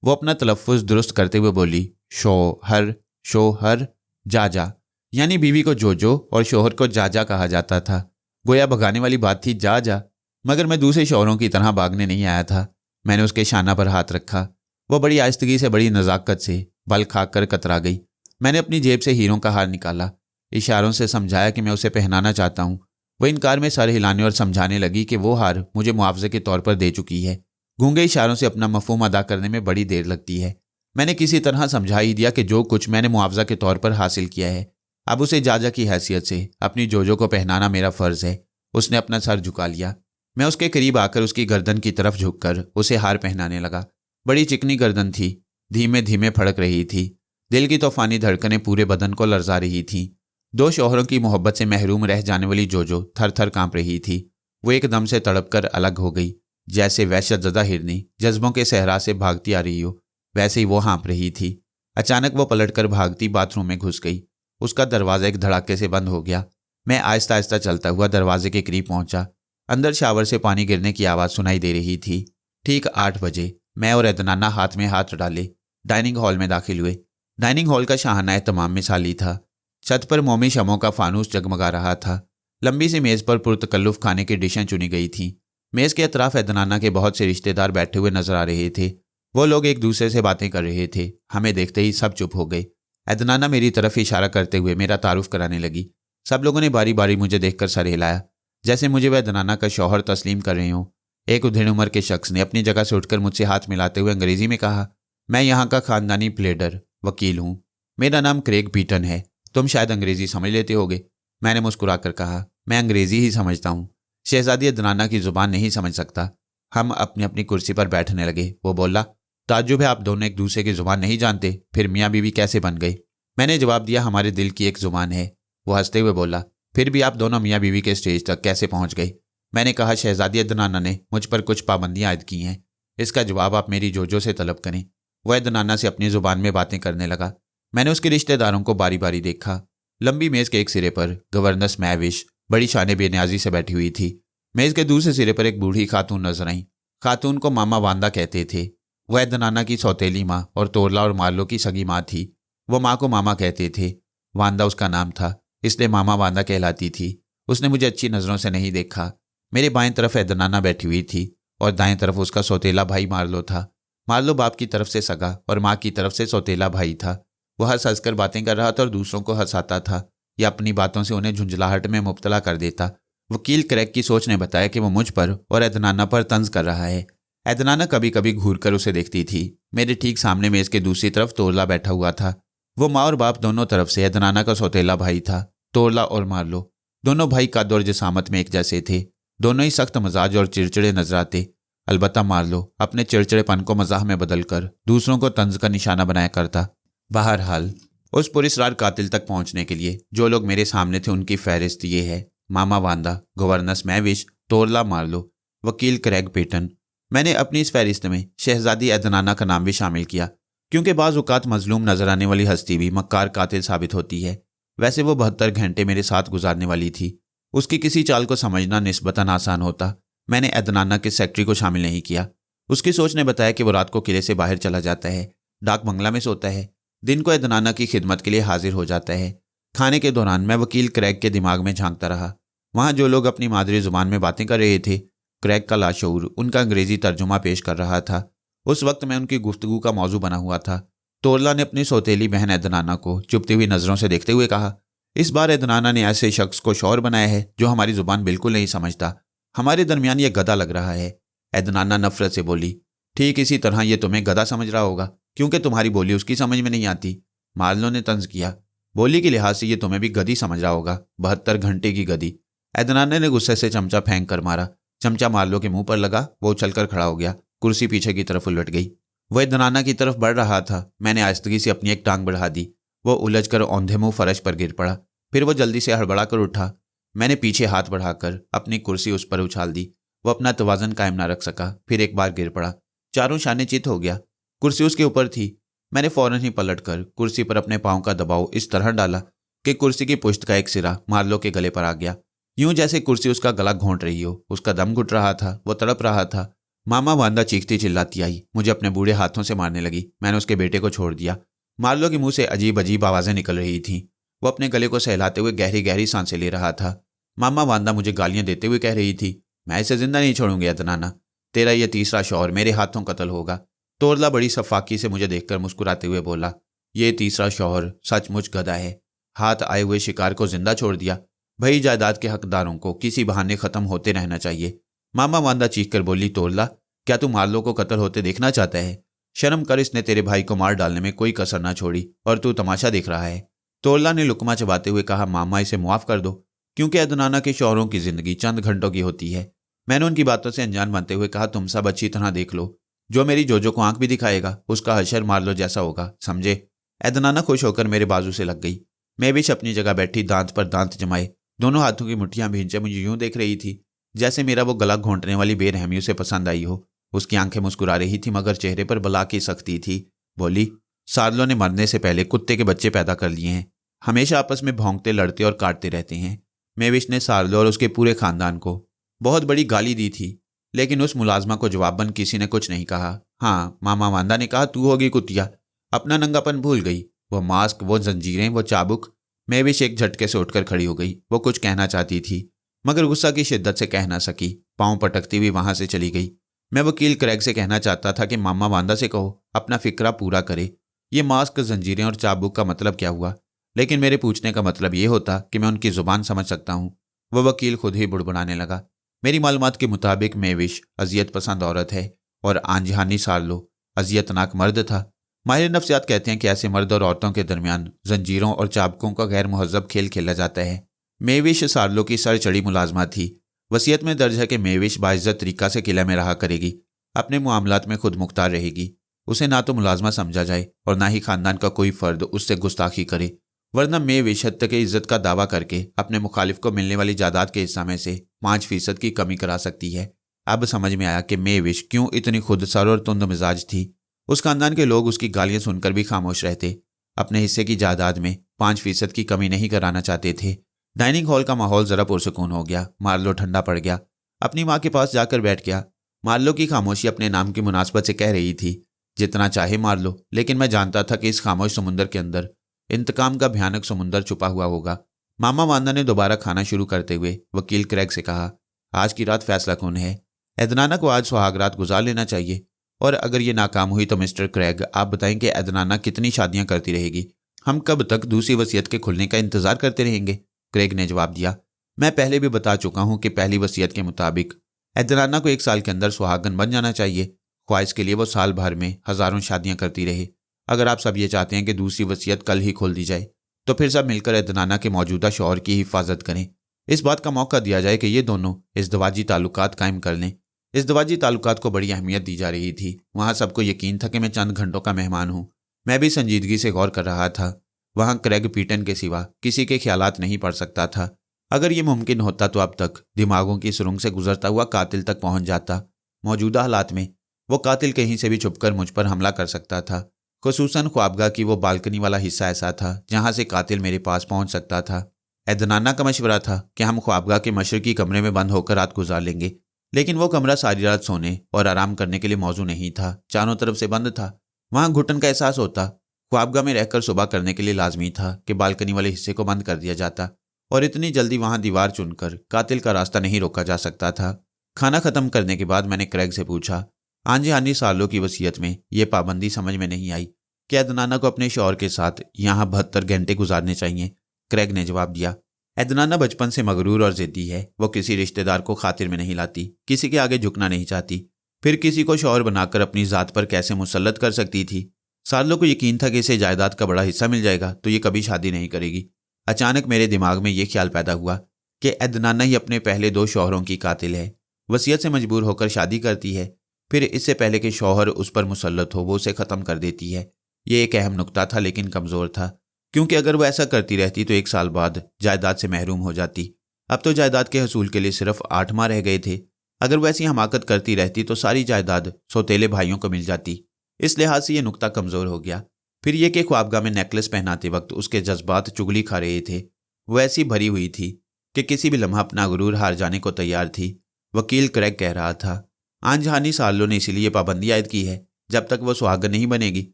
वो अपना तलफ़ुज़ दुरुस्त करते हुए बोली, शौहर, शौहर, जाजा। यानी बीवी को जोजो और शौहर को जाजा कहा जाता था। गोया भगाने वाली बात थी, जा जा। मगर मैं दूसरे शौहरों की तरह भागने नहीं आया था। मैंने उसके शाना पर हाथ रखा। वह बड़ी आहिस्तगी से, बड़ी नज़ाकत से बल खाकर कतरा गई। मैंने अपनी जेब से हीरों का हार निकाला, इशारों से समझाया कि मैं उसे पहनाना चाहता हूँ। वह इनकार में सर हिलाने और समझाने लगी कि वो हार मुझे मुआवजे के तौर पर दे चुकी है। गूंगे इशारों से अपना मफहूम अदा करने में बड़ी देर लगती है। मैंने किसी तरह समझा ही दिया कि जो कुछ मैंने मुआवजा के तौर पर हासिल किया है, अब उसे जाजा की हैसियत से अपनी जोजो को पहनाना मेरा फ़र्ज़ है। उसने अपना सर झुका लिया। मैं उसके करीब आकर उसकी गर्दन की तरफ झुककर उसे हार पहनाने लगा। बड़ी चिकनी गर्दन थी, धीमे धीमे फड़क रही थी। दिल की तूफानी धड़कनें पूरे बदन को लरजा रही थीं। 2 शौहरों की मोहब्बत से महरूम रह जाने वाली जोजो थर थर कांप रही थी। वो एकदम से तड़प कर अलग हो गई। जैसे वहशतज़दा हिरनी जज्बों के सहरा से भागती आ रही हो, वैसे ही वो हाँप रही थी। अचानक वो पलटकर भागती बाथरूम में घुस गई। उसका दरवाज़ा एक धड़ाके से बंद हो गया। मैं आहिस्ता आहिस्ता चलता हुआ दरवाजे के करीब पहुंचा। अंदर शावर से पानी गिरने की आवाज़ सुनाई दे रही थी। ठीक 8 बजे मैं और एदनाना हाथ में हाथ डाले डाइनिंग हॉल में दाखिल हुए। डाइनिंग हॉल का शाहाना तमाम मिसाली था। छत पर मोमी शमों का फानूस जगमगा रहा था। लंबी सी मेज़ पर पुरतकल्लुफ़ खाने की डिशें चुनी गई थीं। मेज़ के अतराफ एदनाना के बहुत से रिश्तेदार बैठे हुए नजर आ रहे थे। वो लोग एक दूसरे से बातें कर रहे थे। हमें देखते ही सब चुप हो गए। एदनाना मेरी तरफ इशारा करते हुए मेरा तारुफ कराने लगी। सब लोगों ने बारी बारी मुझे देखकर सर हिलाया, जैसे मुझे वह एदनाना का शौहर तस्लीम कर रहे हों। एक उधेड़ उम्र के शख्स ने अपनी जगह से उठकर मुझसे हाथ मिलाते हुए अंग्रेजी में कहा, मैं यहाँ का खानदानी प्लेडर वकील हूँ। मेरा नाम क्रेग बीटन है। तुम शायद अंग्रेजी समझ लेते होगे। मैंने मुस्कुराकर कहा, मैं अंग्रेजी ही समझता हूँ, शहजादी एदनाना की ज़ुबान नहीं समझ सकता। हम अपनी अपनी कुर्सी पर बैठने लगे। वो बोला, ताज्जुब है आप दोनों एक दूसरे की ज़ुबान नहीं जानते, फिर मियाँ बीवी कैसे बन गए? मैंने जवाब दिया, हमारे दिल की एक ज़ुबान है। वो हंसते हुए बोला, फिर भी आप दोनों मियाँ बीवी के स्टेज तक कैसे पहुँच गए? मैंने कहा, शहजादी एदनाना ने मुझ पर कुछ पाबंदियाँ आयद की हैं। इसका जवाब आप मेरी जोजो से तलब करें। वह एदनाना से अपनी ज़ुबान में बातें करने लगा। मैंने उसके रिश्तेदारों को बारी बारी देखा। लंबी मेज़ के एक सिरे पर गवर्नर मैविश बड़ी शान बेनियाजी से बैठी हुई थी। मेज़ के दूसरे सिरे पर एक बूढ़ी खातून नजर आई। खातून को मामा वांदा कहते थे। वह एदनाना की सौतेली माँ और तोरला और मार्लो की सगी माँ थी। वो माँ को मामा कहते थे। वांदा उसका नाम था, इसलिए मामा वांदा कहलाती थी। उसने मुझे अच्छी नज़रों से नहीं देखा। मेरे बाएं तरफ एदनाना बैठी हुई थी और दाएं तरफ उसका सौतेला भाई मार्लो था। मार्लो बाप की तरफ से सगा और माँ की तरफ से सौतेला भाई था। वह हंस हंस कर बातें कर रहा था और दूसरों को हंसाता था या अपनी बातों से उन्हें झुंझलाहट में मुब्तला कर देता। वकील क्रैग की सोच ने बताया कि वो मुझ पर और एदनाना पर तंज कर रहा है। एदनाना कभी कभी घूर कर उसे देखती थी। मेरे ठीक सामने मेज़ के दूसरी तरफ तोरला बैठा हुआ था। वो माँ और बाप दोनों तरफ से एदनाना का सौतेला भाई था। तोरला और मार्लो दोनों भाई कद और जिसामत में एक जैसे थे। दोनों ही सख्त मजाज और चिड़चिड़े नजर आते। अलबत्ता मार्लो अपने चिड़चिड़ेपन को मजाह में बदलकर दूसरों को तंज का निशाना बनाया करता। बहरहाल उस पुरस्कार कातिल तक पहुंचने के लिए जो लोग मेरे सामने थे उनकी फहरिस्त ये है, मामा वांदा, गवर्नर मैविश, तोरला मार्लो, वकील क्रैग पेटन। मैंने अपनी इस फहरिस्त में शहजादी एदनाना का नाम भी शामिल किया, क्योंकि बाज़ औक़ात मजलूम नजर आने वाली हस्ती भी मक्कार कातिल साबित होती है। वैसे वो 72 घंटे मेरे साथ गुजारने वाली थी। उसकी किसी चाल को समझना निस्बतन आसान होता। मैंने एदनाना के सेक्रेटरी को शामिल नहीं किया। उसकी सोच ने बताया कि वो रात को किले से बाहर चला जाता है, डाक बंगला में सोता है, दिन को एदनाना की खिदमत के लिए हाजिर हो जाता है। खाने के दौरान मैं वकील क्रैग के दिमाग में झांकता रहा। वहाँ जो लोग अपनी मादरी ज़ुबान में बातें कर रहे थे, क्रैग का लाशऊर उनका अंग्रेजी तर्जुमा पेश कर रहा था। उस वक्त मैं उनकी गुफ्तगू का मौजू बना हुआ था। तोरला ने अपनी सौतेली बहन एदनाना को चुभती हुई नजरों से देखते हुए कहा, इस बार एदनाना ने ऐसे शख्स को शौहर बनाया है जो हमारी जुबान बिल्कुल नहीं समझता। हमारे दरमियान ये गधा लग रहा है। एदनाना नफरत से बोली, ठीक इसी तरह ये तुम्हें गधा समझ रहा होगा क्योंकि तुम्हारी बोली उसकी समझ में नहीं आती। मार्लो ने तंज किया, बोली के लिहाज से ये तुम्हें भी गधी समझ रहा होगा, 72 घंटे की गधी। एदनाना ने गुस्से से चमचा फेंक कर मारा। चमचा मार्लो के मुंह पर लगा। वो उछलकर खड़ा हो गया। कुर्सी पीछे की तरफ उलट गई। वह एदनाना की तरफ बढ़ रहा था। मैंने आहिस्तगी से अपनी एक टांग बढ़ा दी। वो उलझकर औंधे मुंह फर्श पर गिर पड़ा। फिर वो जल्दी से हड़बड़ा कर उठा। मैंने पीछे हाथ बढ़ाकर अपनी कुर्सी उस पर उछाल दी। वो अपना तवाज़न कायम ना रख सका, फिर एक बार गिर पड़ा। चारों शाने चित हो गया। कुर्सी उसके ऊपर थी। मैंने फौरन ही पलटकर कुर्सी पर अपने पांव का दबाव इस तरह डाला कि कुर्सी की पुश्त का एक सिरा मार्लो के गले पर आ गया, यूं जैसे कुर्सी उसका गला घोंट रही हो। उसका दम घुट रहा था, वो तड़प रहा था। मामा वांदा चीखती चिल्लाती आई, मुझे अपने बूढ़े हाथों से मारने लगी। मैंने उसके बेटे को छोड़ दिया। मार्लो के मुंह से अजीब अजीब आवाज़ें निकल रही थीं। वो अपने गले को सहलाते हुए गहरी गहरी सांसें ले रहा था। मामा वांदा मुझे गालियां देते हुए कह रही थी, मैं इसे जिंदा नहीं छोड़ूंगी एदनाना, तेरा ये तीसरा शौहर मेरे हाथों कत्ल होगा। तोरला बड़ी सफाकी से मुझे देखकर मुस्कुराते हुए बोला, ये तीसरा शौहर सचमुच गधा है। हाथ आए हुए शिकार को जिंदा छोड़ दिया। भई जायदाद के हकदारों को किसी बहाने खत्म होते रहना चाहिए। मामा वांदा चीख कर बोली, तोरला क्या तू मार्लो को कत्ल होते देखना चाहता है? शर्म कर, इसने तेरे भाई को मार डालने में कोई कसर ना छोड़ी और तू तमाशा देख रहा है। तोरला ने लुकमा चबाते हुए कहा, मामा इसे मुआफ कर दो, क्योंकि एदनाना के शौहरों की जिंदगी चंद घंटों की होती है। मैंने उनकी बातों से अनजान बनते हुए कहा, तुम सब अच्छी तरह देख लो, जो मेरी जोजो को आंख भी दिखाएगा उसका हशर मार्लो जैसा होगा, समझे? एदनाना खुश होकर मेरे बाजू से लग गई। मैं भी अपनी जगह बैठी दांत पर दांत जमाए, दोनों हाथों की मुट्ठियां भींचे मुझे यूं देख रही थी जैसे मेरा वो गला घोंटने वाली बेरहमी उसे पसंद आई हो। उसकी आंखें मुस्कुरा रही थी मगर चेहरे पर बला की सख्ती थी। बोली, सार्लो ने मरने से पहले कुत्ते के बच्चे पैदा कर लिए हैं, हमेशा आपस में भौंकते लड़ते और काटते रहते हैं। मेविश ने सार्लो और उसके पूरे खानदान को बहुत बड़ी गाली दी थी, लेकिन उस मुलाजमा को जवाबन किसी ने कुछ नहीं कहा। हाँ, मामा वांदा ने कहा, तू होगी कुतिया, अपना नंगापन भूल गई। वो मास्क, वो जंजीरें, वो चाबुक। मेविश एक झटके से उठकर खड़ी हो गई। वो कुछ कहना चाहती थी मगर गुस्सा की शिद्दत से कह ना सकी। पांव पटकती हुई वहां से चली गई। मैं वकील क्रैग से कहना चाहता था कि मामा वांदा से कहो अपना फिक्रा पूरा करे। ये मास्क, जंजीरें और चाबुक का मतलब क्या हुआ? लेकिन मेरे पूछने का मतलब ये होता कि मैं उनकी जुबान समझ सकता हूँ। वह वकील खुद ही बुड़बुड़ाने लगा। मेरी मालूमात के मुताबिक मेविश अजियत पसंद औरत है और आंजहानी सार्लो अजियतनाक मर्द था। माहिर नफ्सियात कहते हैं कि ऐसे मर्द और औरतों के दरमियान जंजीरों और चाबकों का गैर मुहज्जब खेल खेला जाता है। मेविश सार्लो की सर चढ़ी मुलाजमा थी। वसीयत में दर्ज है कि मेविश बाइज्जत तरीका से किला में रहा करेगी, अपने मामलात में खुद मुख्तार रहेगी। उसे ना तो मुलाजमा समझा जाए और ना ही खानदान का कोई फर्द उससे गुस्ताखी करे, वरना मेविश हद तक इज्जत का दावा करके अपने मुखालिफ को मिलने वाली जायदाद के हिस्सा में से 5% की कमी करा सकती है। अब समझ में आया कि मेविश क्यों इतनी खुदसर और तुंद मिजाज थी। उस खानदान के लोग उसकी गालियां सुनकर भी खामोश रहते, अपने हिस्से की जायदाद में 5% की कमी नहीं कराना चाहते थे। डाइनिंग हॉल का माहौल जरा पुरसुकून हो गया। मार्लो ठंडा पड़ गया, अपनी माँ के पास जाकर बैठ गया। मार्लो की खामोशी अपने नाम की मुनासबत से कह रही थी, जितना चाहे मार लो, लेकिन मैं जानता था कि इस खामोश समुंदर के अंदर इंतकाम का भयानक समुंदर छुपा हुआ होगा। मामा वांदा ने दोबारा खाना शुरू करते हुए वकील क्रैग से कहा, आज की रात फैसला कौन है? एदनाना को आज सुहाग रात गुजार लेना चाहिए, और अगर ये नाकाम हुई तो मिस्टर क्रैग आप बताएं कि एदनाना कितनी शादियां करती रहेगी? हम कब तक दूसरी वसीयत के खुलने का इंतजार करते रहेंगे? क्रैग ने जवाब दिया, मैं पहले भी बता चुका हूं कि पहली वसीयत के मुताबिक एदनाना को 1 साल के अंदर सुहागन बन जाना चाहिए। ख्वाहिश के लिए वो साल भर में हजारों शादियां करती रहे। अगर आप सब ये चाहते हैं कि दूसरी वसीयत कल ही खोल दी जाए तो फिर सब मिलकर एदनाना के मौजूदा शौहर की हिफाजत करें। इस बात का मौका दिया जाए कि ये दोनों इज़्दवाजी ताल्लुकात कायम कर लें। इज़्दवाजी ताल्लुकात को बड़ी अहमियत दी जा रही थी। वहाँ सबको यकीन था कि मैं चंद घंटों का मेहमान हूँ। मैं भी संजीदगी से गौर कर रहा था। वहाँ क्रैग पीटन के सिवा किसी के ख्यालात नहीं पड़ सकता था। अगर ये मुमकिन होता तो अब तक दिमागों की सुरंग से गुजरता हुआ कातिल तक पहुंच जाता। मौजूदा हालात में वो कातिल कहीं से भी छुपकर मुझ पर हमला कर सकता था। खुसूसन ख्वाबगाह की वो बालकनी वाला हिस्सा ऐसा था जहां से कातिल मेरे पास पहुंच सकता था। एदनाना का मशवरा था कि हम ख्वाबगाह के मशरकी कमरे में बंद होकर रात गुजार लेंगे, लेकिन वो कमरा सारी रात सोने और आराम करने के लिए मौजू नहीं था। चारों तरफ से बंद था। वहां घुटन का एहसास होता। ख्वाबगाह में रहकर सुबह करने के लिए लाजमी था कि बालकनी वाले हिस्से को बंद कर दिया जाता, और इतनी जल्दी वहां दीवार चुनकर कातिल का रास्ता नहीं रोका जा सकता था। खाना खत्म करने के बाद मैंने क्रैग से पूछा, आंजी सालों की वसीयत में ये पाबंदी समझ में नहीं आई कि अदनाना को अपने शौहर के साथ यहाँ 72 घंटे गुजारने चाहिए। क्रेग ने जवाब दिया, अदनाना बचपन से मगरूर और जिद्दी है। वो किसी रिश्तेदार को खातिर में नहीं लाती, किसी के आगे झुकना नहीं चाहती, फिर किसी को शौहर बनाकर अपनी ज़ात पर कैसे मुसल्लत कर सकती थी। सालों को यकीन था कि इसे जायदाद का बड़ा हिस्सा मिल जाएगा तो ये कभी शादी नहीं करेगी। अचानक मेरे दिमाग में ये ख्याल पैदा हुआ कि अदनाना ही अपने पहले 2 शौहरों की कातिल है। वसीयत से मजबूर होकर शादी करती है, फिर इससे पहले कि शौहर उस पर मुसल्लत हो वो उसे ख़त्म कर देती है। ये एक अहम नुक्ता था लेकिन कमज़ोर था, क्योंकि अगर वो ऐसा करती रहती तो 1 साल बाद जायदाद से महरूम हो जाती। अब तो जायदाद के हसूल के लिए सिर्फ 8 माह रह गए थे। अगर वो ऐसी हमाकत करती रहती तो सारी जायदाद सौतेले भाइयों को मिल जाती। इस लिहाज से ये नुक्ता कमज़ोर हो गया। फिर ये कि ख्वाबगाह में नेकलेस पहनाते वक्त उसके जज्बात चुगली खा रहे थे। वो ऐसी भरी हुई थी कि किसी भी लम्हा अपना गुरूर हार जाने को तैयार थी। वकील क्रेग कह रहा था, आंजहानी सालों ने इसीलिए पाबंदी आयद की है, जब तक वो सुहागन नहीं बनेगी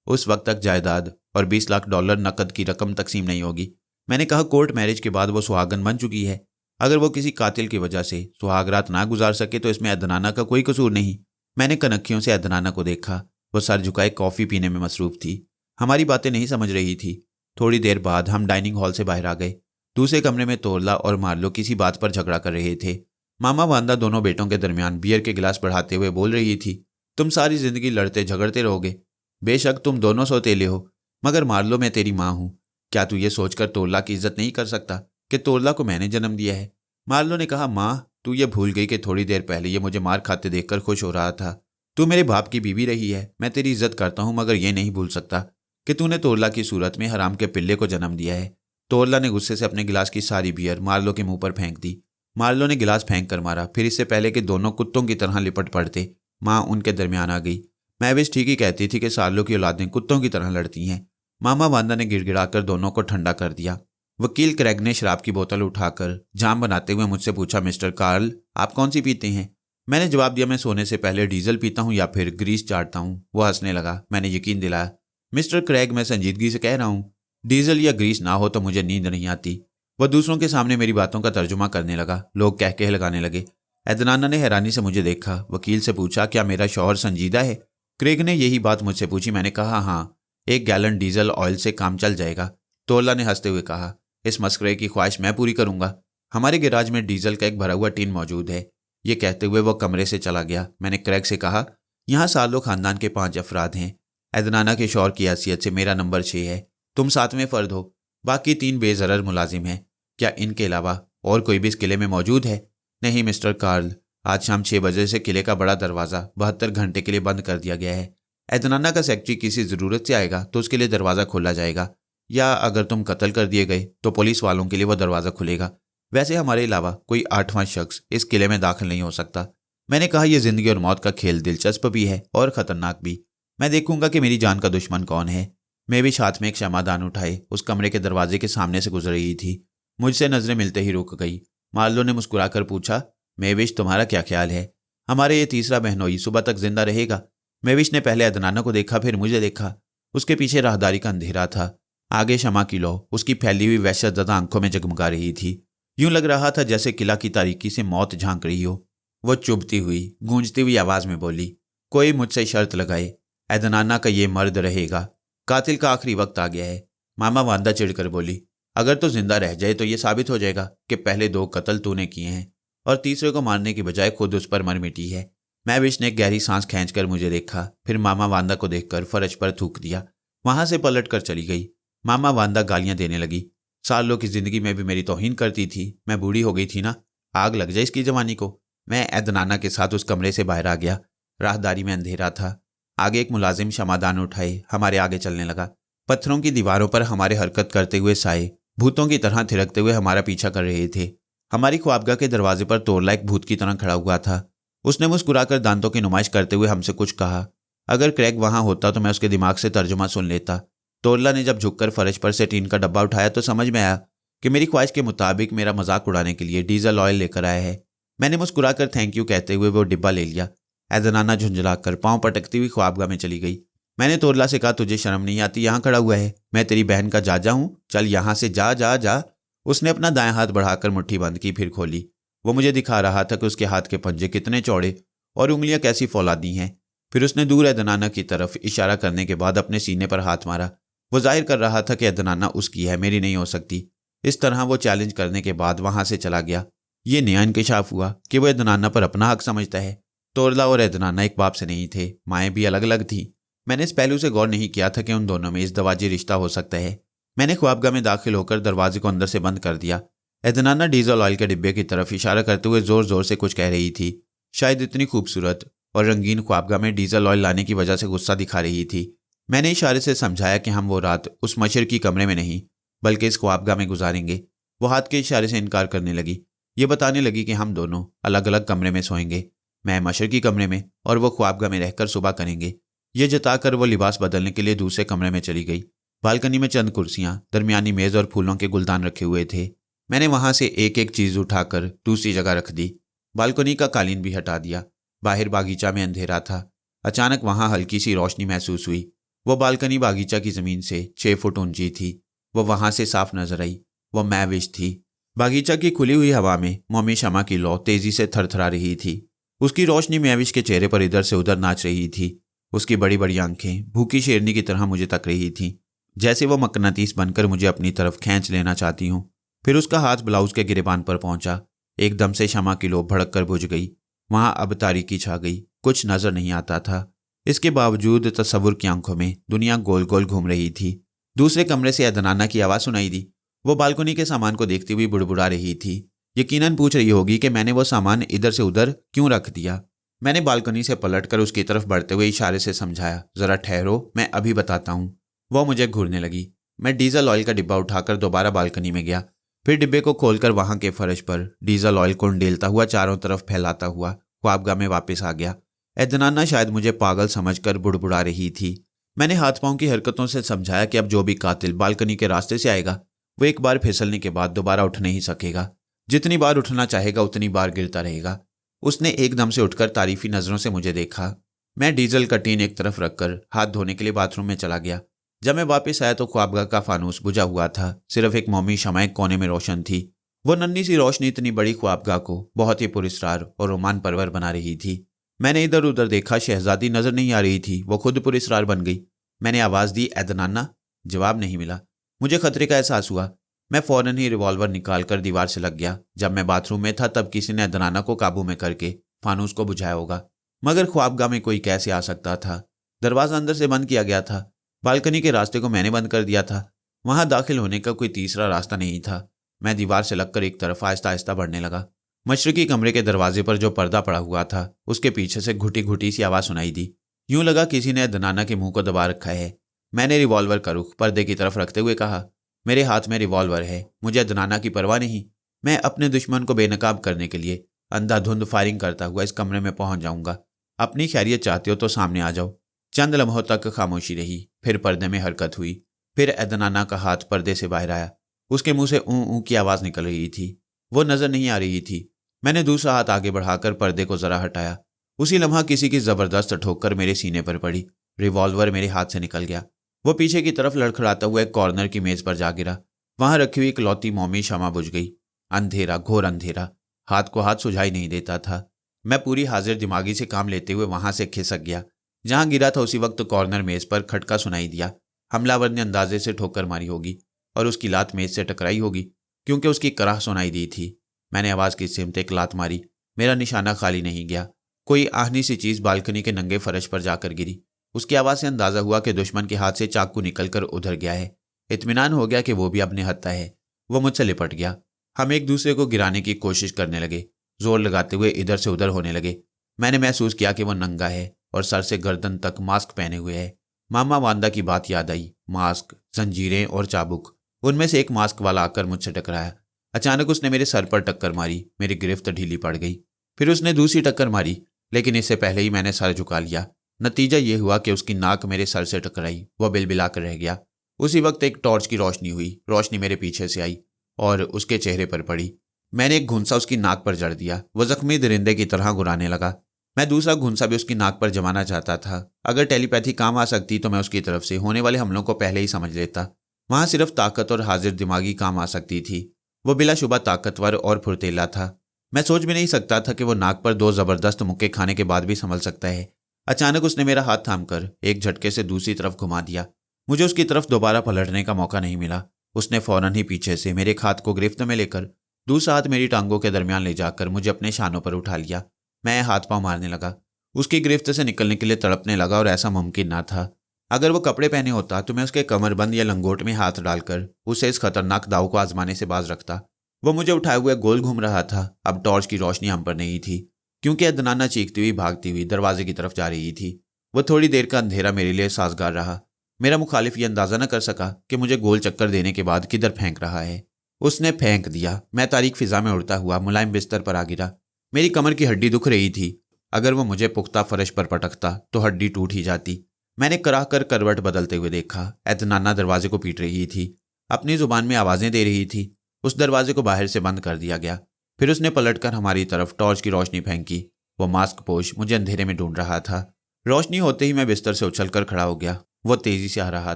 उस वक्त तक जायदाद और 20 लाख डॉलर नकद की रकम तकसीम नहीं होगी। मैंने कहा, कोर्ट मैरिज के बाद वो सुहागन बन चुकी है। अगर वो किसी कातिल की वजह से सुहागरात ना गुजार सके तो इसमें अदनाना का कोई कसूर नहीं। मैंने कनखियों से अदनाना को देखा। वो सर झुकाए कॉफ़ी पीने में मसरूफ़ थी, हमारी बातें नहीं समझ रही थी। थोड़ी देर बाद हम डाइनिंग हॉल से बाहर आ गए। दूसरे कमरे में तोरला और मार्लो किसी बात पर झगड़ा कर रहे थे। मामा वांदा दोनों बेटों के दरमियान बियर के गिलास बढ़ाते हुए बोल रही थी, तुम सारी जिंदगी लड़ते झगड़ते रहोगे। बेशक तुम दोनों सौतेले हो, मगर मार्लो मैं तेरी माँ हूँ। क्या तू ये सोचकर तोरला की इज्जत नहीं कर सकता कि तोरला को मैंने जन्म दिया है? मार्लो ने कहा, माँ तू ये भूल गई कि थोड़ी देर पहले ये मुझे मार खाते देखकर खुश हो रहा था। तू मेरे बाप की बीवी रही है, मैं तेरी इज्जत करता हूँ, मगर ये नहीं भूल सकता कि तूने तोरला की सूरत में हराम के पिल्ले को जन्म दिया है। तोरला ने गुस्से से अपने गिलास की सारी बियर मार्लो के मुंह पर फेंक दी। मार्लो ने गिलास फेंक कर मारा। फिर इससे पहले कि दोनों कुत्तों की तरह लिपट पड़ते, माँ उनके दरमियान आ गई। मैविश ठीक ही कहती थी कि सार्लो की औलादें कुत्तों की तरह लड़ती हैं। मामा वांदा ने गिड़गिड़ाकर दोनों को ठंडा कर दिया। वकील क्रेग ने शराब की बोतल उठाकर जाम बनाते हुए मुझसे पूछा, मिस्टर कार्ल आप कौन सी पीते हैं? मैंने जवाब दिया, मैं सोने से पहले डीजल पीता हूँ या फिर ग्रीस चाटता हूँ। वो हंसने लगा। मैंने यकीन दिलाया, मिस्टर क्रेग मैं संजीदगी से कह रहा हूँ, डीजल या ग्रीस ना हो तो मुझे नींद नहीं आती। वह दूसरों के सामने मेरी बातों का तर्जुमा करने लगा। लोग कह कह लगाने लगे। अदनाना ने हैरानी से मुझे देखा। वकील से पूछा, क्या मेरा शौहर संजीदा है? क्रेग ने यही बात मुझसे पूछी। मैंने कहा, हाँ, 1 गैलन डीजल ऑयल से काम चल जाएगा। तोरला ने हंसते हुए कहा, इस मस्करे की ख्वाहिश मैं पूरी करूंगा। हमारे गैराज में डीजल का एक भरा हुआ टीन मौजूद है। ये कहते हुए वो कमरे से चला गया। मैंने क्रेग से कहा, यहाँ सार्लो खानदान के 5 अफराद हैं। अदनाना के शौहर की हैसियत से मेरा नंबर 6 है। तुम 7वें फर्द हो। बाकी 3 बेजरर मुलाजिम हैं। क्या इनके अलावा और कोई भी इस किले में मौजूद है? नहीं मिस्टर कार्ल, आज शाम 6 बजे से किले का बड़ा दरवाज़ा 72 घंटे के लिए बंद कर दिया गया है। अदनाना का सेक्रेटरी किसी ज़रूरत से आएगा तो उसके लिए दरवाज़ा खोला जाएगा, या अगर तुम कत्ल कर दिए गए तो पुलिस वालों के लिए वह दरवाज़ा खुलेगा। वैसे हमारे अलावा कोई 8वां शख्स इस किले में दाखिल नहीं हो सकता। मैंने कहा, यह ज़िंदगी और मौत का खेल दिलचस्प भी है और ख़तरनाक भी। मैं देखूंगा कि मेरी जान का दुश्मन कौन है। मैं भी हाथ में एक शमादान उठाए उस कमरे के दरवाजे के सामने से गुजर रही थी। मुझसे नजरें मिलते ही रुक गई। मार्लो ने मुस्कुराकर पूछा, मेविश तुम्हारा क्या ख्याल है? हमारे ये तीसरा बहनोई सुबह तक जिंदा रहेगा? मेविश ने पहले अदनाना को देखा, फिर मुझे देखा। उसके पीछे राहदारी का अंधेरा था, आगे शमा की लौ उसकी फैली हुई वहशतज़दा आंखों में जगमगा रही थी। यूं लग रहा था जैसे किला की तारीकी से मौत झांक रही हो। वो चुभती हुई गूंजती हुई आवाज में बोली, कोई मुझसे शर्त लगाए, अदनाना का ये मर्द रहेगा। कातिल का आखिरी वक्त आ गया है। मामा वांदा चिढ़कर बोली, अगर तो जिंदा रह जाए तो ये साबित हो जाएगा कि पहले 2 कत्ल तूने किए हैं और तीसरे को मारने की बजाय खुद उस पर मर मिटी है। मैविश ने गहरी सांस खींचकर मुझे देखा, फिर मामा वांदा को देखकर फर्श पर थूक दिया। वहां से पलट कर चली गई। मामा वांदा गालियां देने लगी। सालों की जिंदगी में भी मेरी तौहीन करती थी। मैं बूढ़ी हो गई थी ना, आग लग जाए इसकी जवानी को। मैं अदनाना के साथ उस कमरे से बाहर आ गया। राहदारी में अंधेरा था। आगे एक मुलाजिम शमादान उठाए हमारे आगे चलने लगा। पत्थरों की दीवारों पर हमारे हरकत करते हुए साए भूतों की तरह थिरकते हुए हमारा पीछा कर रहे थे। हमारी ख्वाबगाह के दरवाजे पर तोरला एक भूत की तरह खड़ा हुआ था। उसने मुस्कुराकर दांतों की नुमाइश करते हुए हमसे कुछ कहा। अगर क्रेग वहां होता तो मैं उसके दिमाग से तर्जुमा सुन लेता। तोरला ने जब झुककर फर्श पर से टीन का डब्बा उठाया तो समझ में आया कि मेरी ख्वाहिश के मुताबिक मेरा मजाक उड़ाने के लिए डीजल ऑयल लेकर आया है। मैंने मुस्कुराकर थैंक यू कहते हुए वो डिब्बा ले लिया। अदनाना झुंझलाकर पांव पटकती हुई ख्वाबगाह में चली गई। मैंने तोरला से कहा, तुझे शर्म नहीं आती? यहाँ खड़ा हुआ है, मैं तेरी बहन का जाजा हूँ, चल यहाँ से जा जा जा। उसने अपना दाएं हाथ बढ़ाकर मुट्ठी बंद की, फिर खोली। वो मुझे दिखा रहा था कि उसके हाथ के पंजे कितने चौड़े और उंगलियां कैसी फौलादी हैं। फिर उसने दूर अदनाना की तरफ इशारा करने के बाद अपने सीने पर हाथ मारा। वो जाहिर कर रहा था कि अदनाना उसकी है, मेरी नहीं हो सकती। इस तरह वो चैलेंज करने के बाद वहां से चला गया। ये नया इंकशाफ हुआ कि वो अदनाना पर अपना हक समझता है। तोरला और अदनाना एक बाप से नहीं थे, माएँ भी अलग अलग थीं। मैंने इस पहलू से गौर नहीं किया था कि उन दोनों में इज़दवाजी रिश्ता हो सकता है। मैंने ख्वाबगाह में दाखिल होकर दरवाजे को अंदर से बंद कर दिया। अदनाना डीजल ऑयल के डिब्बे की तरफ इशारा करते हुए जोर जोर से कुछ कह रही थी। शायद इतनी खूबसूरत और रंगीन ख्वाबगाह में डीजल ऑयल लाने की वजह से गुस्सा दिखा रही थी। मैंने इशारे से समझाया कि हम वो रात उस मशरकी कमरे में नहीं बल्कि इस ख्वाबगाह में गुजारेंगे। वो हाथ के इशारे से इनकार करने लगी। ये बताने लगी कि हम दोनों अलग अलग कमरे में सोएंगे, मैं मशरकी कमरे में और वो ख्वाबगाह में रहकर सुबह करेंगे। ये जताकर वो लिबास बदलने के लिए दूसरे कमरे में चली गई। बालकनी में चंद कुर्सियां, दरमियानी मेज और फूलों के गुलदान रखे हुए थे। मैंने वहां से एक एक चीज उठाकर दूसरी जगह रख दी। बालकनी का कालीन भी हटा दिया। बाहर बागीचा में अंधेरा था। अचानक वहां हल्की सी रोशनी महसूस हुई। वो बालकनी बागीचा की जमीन से 6 फुट ऊंची थी। वो वहां से साफ नजर आई। वो मैविश थी। बागीचा की खुली हुई हवा में मौमी शमा की लौ तेजी से थरथरा रही थी। उसकी रोशनी मैविश के चेहरे पर इधर से उधर नाच रही थी। उसकी बड़ी बड़ी आंखें भूखी शेरनी की तरह मुझे तक रही थीं, जैसे वो मकनातीस बनकर मुझे अपनी तरफ खींच लेना चाहती हूँ। फिर उसका हाथ ब्लाउज के गिरेबान पर पहुंचा। एकदम से शमा की लौ भड़क कर बुझ गई। वहां अब तारीकी छा गई। कुछ नजर नहीं आता था। इसके बावजूद तसव्वुर की आंखों में दुनिया गोल गोल घूम रही थी। दूसरे कमरे से अदनाना की आवाज़ सुनाई दी। वो बालकनी के सामान को देखती हुई बुड़बुड़ा रही थी। यकीनन पूछ रही होगी कि मैंने वो सामान इधर से उधर क्यों रख दिया। मैंने बालकनी से पलटकर उसकी तरफ बढ़ते हुए इशारे से समझाया, जरा ठहरो, मैं अभी बताता हूँ। वो मुझे घूरने लगी। मैं डीजल ऑयल का डिब्बा उठाकर दोबारा बालकनी में गया। फिर डिब्बे को खोलकर वहां के फर्श पर डीजल ऑयल को उंडेलता हुआ चारों तरफ फैलाता हुआ ख्वाबगाह में वापस आ गया। अदनाना शायद मुझे पागल समझकर बुड़बुड़ा रही थी। मैंने हाथ पांव की हरकतों से समझाया कि अब जो भी कातिल बालकनी के रास्ते से आएगा वो एक बार फिसलने के बाद दोबारा उठ नहीं सकेगा। जितनी बार उठना चाहेगा उतनी बार गिरता रहेगा। उसने एकदम से उठकर तारीफी नजरों से मुझे देखा। मैं डीजल का टीन एक तरफ रखकर हाथ धोने के लिए बाथरूम में चला गया। जब मैं वापस आया तो ख्वाबगाह का फानूस बुझा हुआ था। सिर्फ एक मौमी शमा एक कोने में रोशन थी। वो नन्ही सी रोशनी इतनी बड़ी ख्वाबगाह को बहुत ही पुरस्कार और रोमान परवर बना रही थी। मैंने इधर उधर देखा, शहजादी नजर नहीं आ रही थी। वो खुद पुरस्कार बन गई। मैंने आवाज़ दी, अदनाना। जवाब नहीं मिला। मुझे खतरे का एहसास हुआ। मैं फौरन ही रिवॉल्वर निकालकर दीवार से लग गया। जब मैं बाथरूम में था तब किसी ने अदनाना को काबू में करके फानूस को बुझाया होगा, मगर ख्वाबगाह में कोई कैसे आ सकता था। दरवाजा अंदर से बंद किया गया था। बालकनी के रास्ते को मैंने बंद कर दिया था। वहां दाखिल होने का कोई तीसरा रास्ता नहीं था। मैं दीवार से लगकर एक तरफ आहिस्ता आहिस्ता बढ़ने लगा। मशरकी कमरे के दरवाजे पर जो पर्दा पड़ा हुआ था उसके पीछे से घुटी घुटी सी आवाज़ सुनाई दी। यूं लगा किसी ने अदनाना के मुंह को दबा रखा है। मैंने रिवॉल्वर का रुख पर्दे की तरफ रखते हुए कहा, मेरे हाथ में रिवॉल्वर है, मुझे अदनाना की परवाह नहीं। मैं अपने दुश्मन को बेनकाब करने के लिए अंधाधुंध फायरिंग करता हुआ इस कमरे में पहुंच जाऊंगा। अपनी खैरियत चाहते हो तो सामने आ जाओ। चंद लम्हों तक खामोशी रही। फिर पर्दे में हरकत हुई। फिर अदनाना का हाथ पर्दे से बाहर आया। उसके मुंह से ऊं ऊं की आवाज़ निकल रही थी। वो नजर नहीं आ रही थी। मैंने दूसरा हाथ आगे बढ़ाकर पर्दे को जरा हटाया। उसी लम्हा किसी की जबरदस्त ठोकर मेरे सीने पर पड़ी। रिवॉल्वर मेरे हाथ से निकल गया। वो पीछे की तरफ लड़खड़ाता हुआ एक कॉर्नर की मेज पर जा गिरा। वहां रखी हुई इकलौती मौमी शमा बुझ गई। अंधेरा, घोर अंधेरा। हाथ को हाथ सुझाई नहीं देता था। मैं पूरी हाजिर दिमागी से काम लेते हुए वहां से खिसक गया। जहां गिरा था उसी वक्त कॉर्नर मेज पर खटका सुनाई दिया। हमलावर ने अंदाजे से ठोकर मारी होगी और उसकी लात मेज से टकराई होगी, क्योंकि उसकी कराह सुनाई दी थी। मैंने आवाज़ की सिमत एक लात मारी। मेरा निशाना खाली नहीं गया। कोई आहनी सी चीज़ बालकनी के नंगे फर्श पर जाकर गिरी। उसकी आवाज़ से अंदाज़ा हुआ कि दुश्मन के हाथ से चाकू निकलकर उधर गया है। इत्मीनान हो गया कि वो भी अब निहत्था है। वो मुझसे लिपट गया। हम एक दूसरे को गिराने की कोशिश करने लगे। जोर लगाते हुए इधर से उधर होने लगे। मैंने महसूस किया कि वो नंगा है और सर से गर्दन तक मास्क पहने हुए है। मामा वांदा की बात याद आई। मास्क, जंजीरें और चाबुक। उनमें से एक मास्क वाला आकर मुझसे टकराया। अचानक उसने मेरे सर पर टक्कर मारी। मेरी गिरफ्त ढीली पड़ गई। फिर उसने दूसरी टक्कर मारी, लेकिन इससे पहले ही मैंने सर झुका लिया। नतीजा ये हुआ कि उसकी नाक मेरे सर से टकराई। वह बिलबिला कर रह गया। उसी वक्त एक टॉर्च की रोशनी हुई। रोशनी मेरे पीछे से आई और उसके चेहरे पर पड़ी। मैंने एक घुंसा उसकी नाक पर जड़ दिया। वह जख्मी दरिंदे की तरह गुराने लगा। मैं दूसरा घुंसा भी उसकी नाक पर जमाना चाहता था। अगर टेलीपैथी काम आ सकती तो मैं उसकी तरफ से होने वाले हमलों को पहले ही समझ लेता। वहां सिर्फ ताकत और हाजिर दिमागी काम आ सकती थी। वो बिलाशुबा ताकतवर और फुर्तीला था। मैं सोच भी नहीं सकता था कि वो नाक पर 2 जबरदस्त मुक्के खाने के बाद भी संभल सकता है। अचानक उसने मेरा हाथ थामकर एक झटके से दूसरी तरफ घुमा दिया। मुझे उसकी तरफ दोबारा पलटने का मौका नहीं मिला। उसने फौरन ही पीछे से मेरे एक हाथ को गिरफ्त में लेकर दूसरा हाथ मेरी टांगों के दरमियान ले जाकर मुझे अपने शानों पर उठा लिया। मैं हाथ पांव मारने लगा, उसकी गिरफ्त से निकलने के लिए तड़पने लगा और ऐसा मुमकिन ना था। अगर वो कपड़े पहने होता तो मैं उसके कमरबंद या लंगोट में हाथ डालकर उसे इस खतरनाक दाव को आजमाने से बाज रखता। वो मुझे उठाए हुए गोल घूम रहा था। अब टॉर्च की रोशनी हम पर नहीं थी, क्योंकि अदनाना चीखती हुई भागती हुई दरवाजे की तरफ जा रही थी। वो थोड़ी देर का अंधेरा मेरे लिए साजगार रहा। मेरा मुखालिफ ये अंदाजा न कर सका कि मुझे गोल चक्कर देने के बाद किधर फेंक रहा है। उसने फेंक दिया। मैं तारीक फिजा में उड़ता हुआ मुलायम बिस्तर पर आ गिरा। मेरी कमर की हड्डी दुख रही थी। अगर वो मुझे पुख्ता फर्श पर पटकता तो हड्डी टूट ही जाती। मैंने कराह कर करवट बदलते हुए देखा। अदनाना दरवाजे को पीट रही थी, अपनी जुबान में आवाजें दे रही थी। उस दरवाजे को बाहर से बंद कर दिया गया। फिर उसने पलटकर हमारी तरफ टॉर्च की रोशनी फेंकी। वो मास्क पोश मुझे अंधेरे में ढूंढ रहा था। रोशनी होते ही मैं बिस्तर से उछलकर खड़ा हो गया। वो तेजी से आ रहा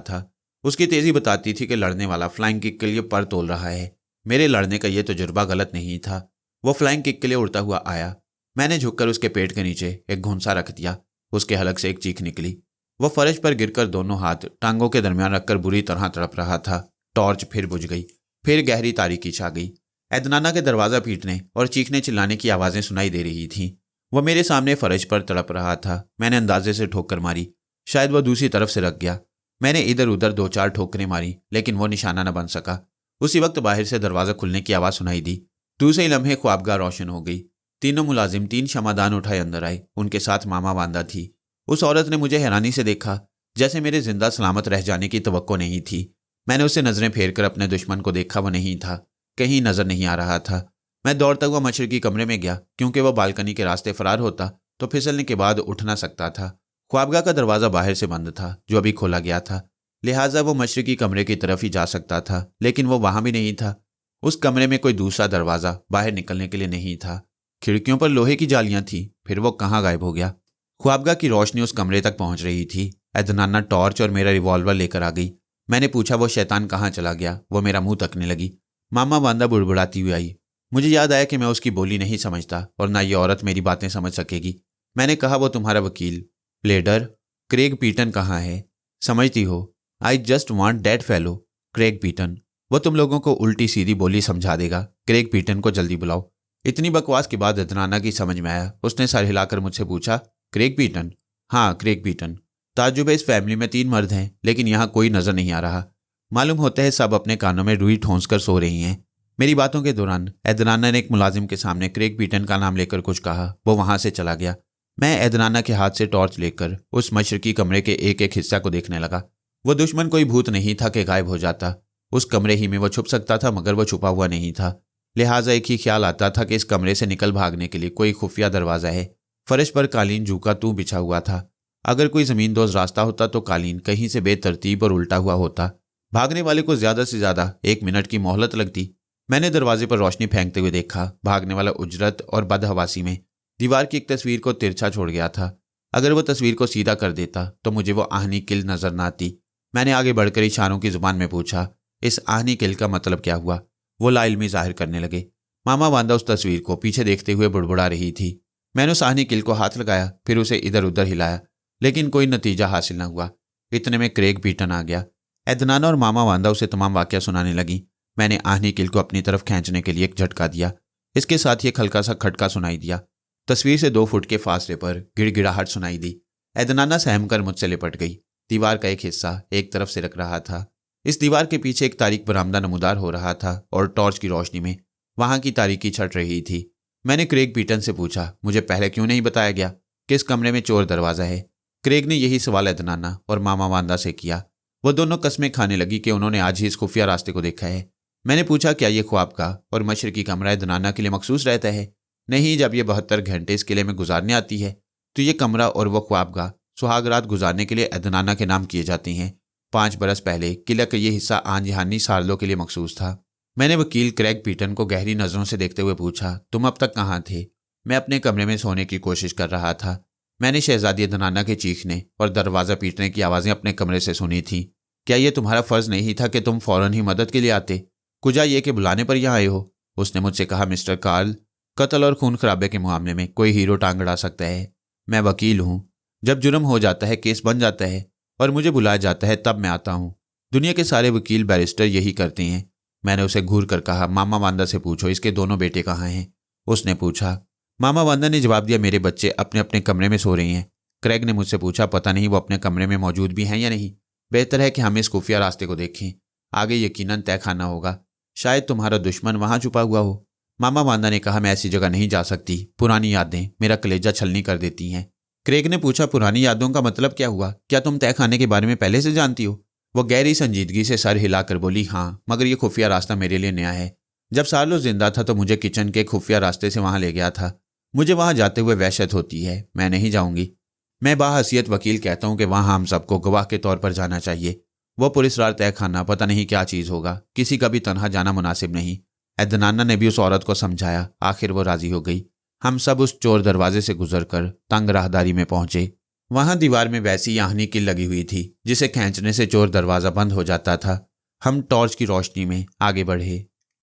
था। उसकी तेजी बताती थी कि लड़ने वाला फ्लाइंग किक के लिए पर तोल रहा है। मेरे लड़ने का यह तजुर्बा गलत नहीं था। वो फ्लाइंग किक के लिए उड़ता हुआ आया। मैंने झुककर उसके पेट के नीचे एक घुंसा रख दिया। उसके हलक से एक चीख निकली। वो फर्श पर गिरकर दोनों हाथ टांगों के दरमियान रखकर बुरी तरह तड़प रहा था। टॉर्च फिर बुझ गई। फिर गहरी तारीकी छा गई। अदनाना के दरवाजा पीटने और चीखने चिल्लाने की आवाजें सुनाई दे रही थीं। वह मेरे सामने फर्श पर तड़प रहा था। मैंने अंदाजे से ठोकर मारी। शायद वह दूसरी तरफ से रख गया। मैंने इधर उधर 2-4 ठोकरें मारी, लेकिन वो निशाना न बन सका। उसी वक्त बाहर से दरवाजा खुलने की आवाज सुनाई दी। दूसरे लम्हे ख्वाबगाह रोशन हो गई। तीनों मुलाजिम 3 शमादान उठाए अंदर आए। उनके साथ मामा वांदा थी। उस औरत ने मुझे हैरानी से देखा, जैसे मेरे जिंदा सलामत रह जाने की तवक्को नहीं थी। मैंने उसे नजरें फेर कर अपने दुश्मन को देखा। वो नहीं था, कहीं नजर नहीं आ रहा था। मैं दौड़ता हुआ मशरकी कमरे में गया, क्योंकि वह बालकनी के रास्ते फरार होता तो फिसलने के बाद उठ ना सकता था। ख्वाबगाह का दरवाजा बाहर से बंद था, जो अभी खोला गया था। लिहाजा वो मशरकी कमरे की तरफ ही जा सकता था, लेकिन वो वहां भी नहीं था। उस कमरे में कोई दूसरा दरवाजा बाहर निकलने के लिए नहीं था। खिड़कियों पर लोहे की जालियां थी। फिर वो कहाँ गायब हो गया? ख्वाबगाह की रोशनी उस कमरे तक पहुंच रही थी। अदनाना टॉर्च और मेरा रिवॉल्वर लेकर आ गई। मैंने पूछा, वो शैतान कहाँ चला गया? वो मेरा मुंह तकने लगी। मामा वांदा बुड़बुड़ाती हुई आई। मुझे याद आया कि मैं उसकी बोली नहीं समझता और ना ये औरत मेरी बातें समझ सकेगी। मैंने कहा, वो तुम्हारा वकील प्लेडर क्रेग पीटन कहाँ है? समझती हो, I just want that fellow Craig Peyton. वो तुम लोगों को उल्टी सीधी बोली समझा देगा। क्रेग पीटन को जल्दी बुलाओ। इतनी बकवास के बाद अदनाना की समझ में आया। उसने सर हिलाकर मुझसे पूछा, क्रेग पीटन? हाँ, क्रेग पीटन। ताज्जुब है, इस फैमिली में 3 मर्द हैं, लेकिन यहाँ कोई नजर नहीं आ रहा। मालूम होता है सब अपने कानों में रुई ठोंस कर सो रही हैं। मेरी बातों के दौरान अदनाना ने एक मुलाजिम के सामने क्रेग पीटन का नाम लेकर कुछ कहा। वो वहां से चला गया। मैं अदनाना के हाथ से टॉर्च लेकर उस मशरकी कमरे के एक एक हिस्सा को देखने लगा। वो दुश्मन कोई भूत नहीं था कि गायब हो जाता। उस कमरे ही में वो छुप सकता था, मगर वो छुपा हुआ नहीं था। लिहाजा एक ही ख्याल आता था कि इस कमरे से निकल भागने के लिए कोई खुफिया दरवाजा है। फर्श पर कालीन जूका तू बिछा हुआ था। अगर कोई जमींदोज रास्ता होता तो कालीन कहीं से बेतरतीब और उल्टा हुआ होता। भागने वाले को ज्यादा से ज्यादा 1 मिनट की मोहलत लगती। मैंने दरवाजे पर रोशनी फेंकते हुए देखा। भागने वाला उजरत और बदहवासी में दीवार की एक तस्वीर को तिरछा छोड़ गया था। अगर वो तस्वीर को सीधा कर देता तो मुझे वो आहनी किल नजर न आती। मैंने आगे बढ़कर इशारों की जुबान में पूछा, इस आहनी किल का मतलब क्या हुआ? वो लाइल्मी जाहिर करने लगे। मामा वांदा उस तस्वीर को पीछे देखते हुए बुड़बुड़ा रही थी। मैंने उस आहनी किल को हाथ लगाया, फिर उसे इधर उधर हिलाया, लेकिन कोई नतीजा हासिल न हुआ। इतने में क्रेग पीटन आ गया। अदनाना और मामा वांदा उसे तमाम वाकया सुनाने लगी। मैंने आहनी किल को अपनी तरफ खींचने के लिए एक झटका दिया। इसके साथ ही एक हल्का सा खटका सुनाई दिया। तस्वीर से 2 फुट के फासले पर गिड़गिड़ाहट सुनाई दी। अदनाना सहम कर मुझसे लिपट गई। दीवार का एक हिस्सा एक तरफ से रख रहा था। इस दीवार के पीछे एक तारीक बरामदा नमूदार हो रहा था और टॉर्च की रोशनी में वहां की तारीकी छट रही थी। मैंने क्रेग पीटन से पूछा, मुझे पहले क्यों नहीं बताया गया कि इस कमरे में चोर दरवाजा है? क्रेग ने यही सवाल अदनाना और मामा वांदा से किया। वो दोनों कसमें खाने लगी कि उन्होंने आज ही इस खुफिया रास्ते को देखा है। मैंने पूछा, क्या ये ख्वाब का और मशरकी कमरा अदनाना के लिए मखसूस रहता है? नहीं, जब ये 72 घंटे इस किले में गुजारने आती है तो ये कमरा और वह ख्वाबगाह सुहाग रात गुजारने के लिए अदनाना के नाम किए जाते हैं। 5 बरस पहले किला का ये हिस्सा आन-जहानी सालों के लिए मखसूस था। मैंने वकील क्रेग पीटन को गहरी नजरों से देखते हुए पूछा, तुम अब तक कहाँ थे? मैं अपने कमरे में सोने की कोशिश कर रहा था। मैंने शहजादी अदनाना के चीखने और दरवाजा पीटने की आवाजें अपने कमरे से सुनी थी। क्या यह तुम्हारा फर्ज नहीं था कि तुम फौरन ही मदद के लिए आते? कुजा ये कि बुलाने पर यहाँ आए हो? उसने मुझसे कहा, मिस्टर कार्ल, कत्ल और खून खराबे के मामले में कोई हीरो टांग अड़ा सकता है। मैं वकील हूँ। जब जुर्म हो जाता है, केस बन जाता है और मुझे बुलाया जाता है, तब मैं आता हूँ। दुनिया के सारे वकील बैरिस्टर यही करते हैं। मैंने उसे घूर कर कहा, मामा वांदा से पूछो इसके दोनों बेटे कहाँ हैं। उसने पूछा। मामा वांदा ने जवाब दिया, मेरे बच्चे अपने अपने कमरे में सो रहे हैं। क्रेग ने मुझसे पूछा, पता नहीं वो अपने कमरे में मौजूद भी हैं या नहीं। बेहतर है कि हम इस खुफिया रास्ते को देखें। आगे यकीनन तय खाना होगा। शायद तुम्हारा दुश्मन वहां छुपा हुआ हो। मामा वांदा ने कहा, मैं ऐसी जगह नहीं जा सकती। पुरानी यादें मेरा कलेजा छलनी कर देती हैं। क्रेग ने पूछा, पुरानी यादों का मतलब क्या हुआ? क्या तुम तय खाने के बारे में पहले से जानती हो? वो गहरी संजीदगी से सर हिलाकर बोली, हाँ, मगर ये खुफिया रास्ता मेरे लिए नया है। जब सार्लो जिंदा था तो मुझे किचन के खुफिया रास्ते से वहां ले गया था। मुझे वहां जाते हुए वहशत होती है। मैं नहीं जाऊंगी। मैं बाहसियत वकील कहता हूं कि वहां हम सबको गवाह के तौर पर जाना चाहिए। वो पुलिसरार तय खाना पता नहीं क्या चीज होगा। किसी का भी तनहा जाना मुनासिब नहीं। अदनाना ने भी उस औरत को समझाया। आखिर वो राजी हो गई। हम सब उस चोर दरवाजे से गुजरकर तंग राहदारी में पहुंचे। वहां दीवार में वैसी याहनी कील लगी हुई थी जिसे खींचने से चोर दरवाजा बंद हो जाता था। हम टॉर्च की रोशनी में आगे बढ़े।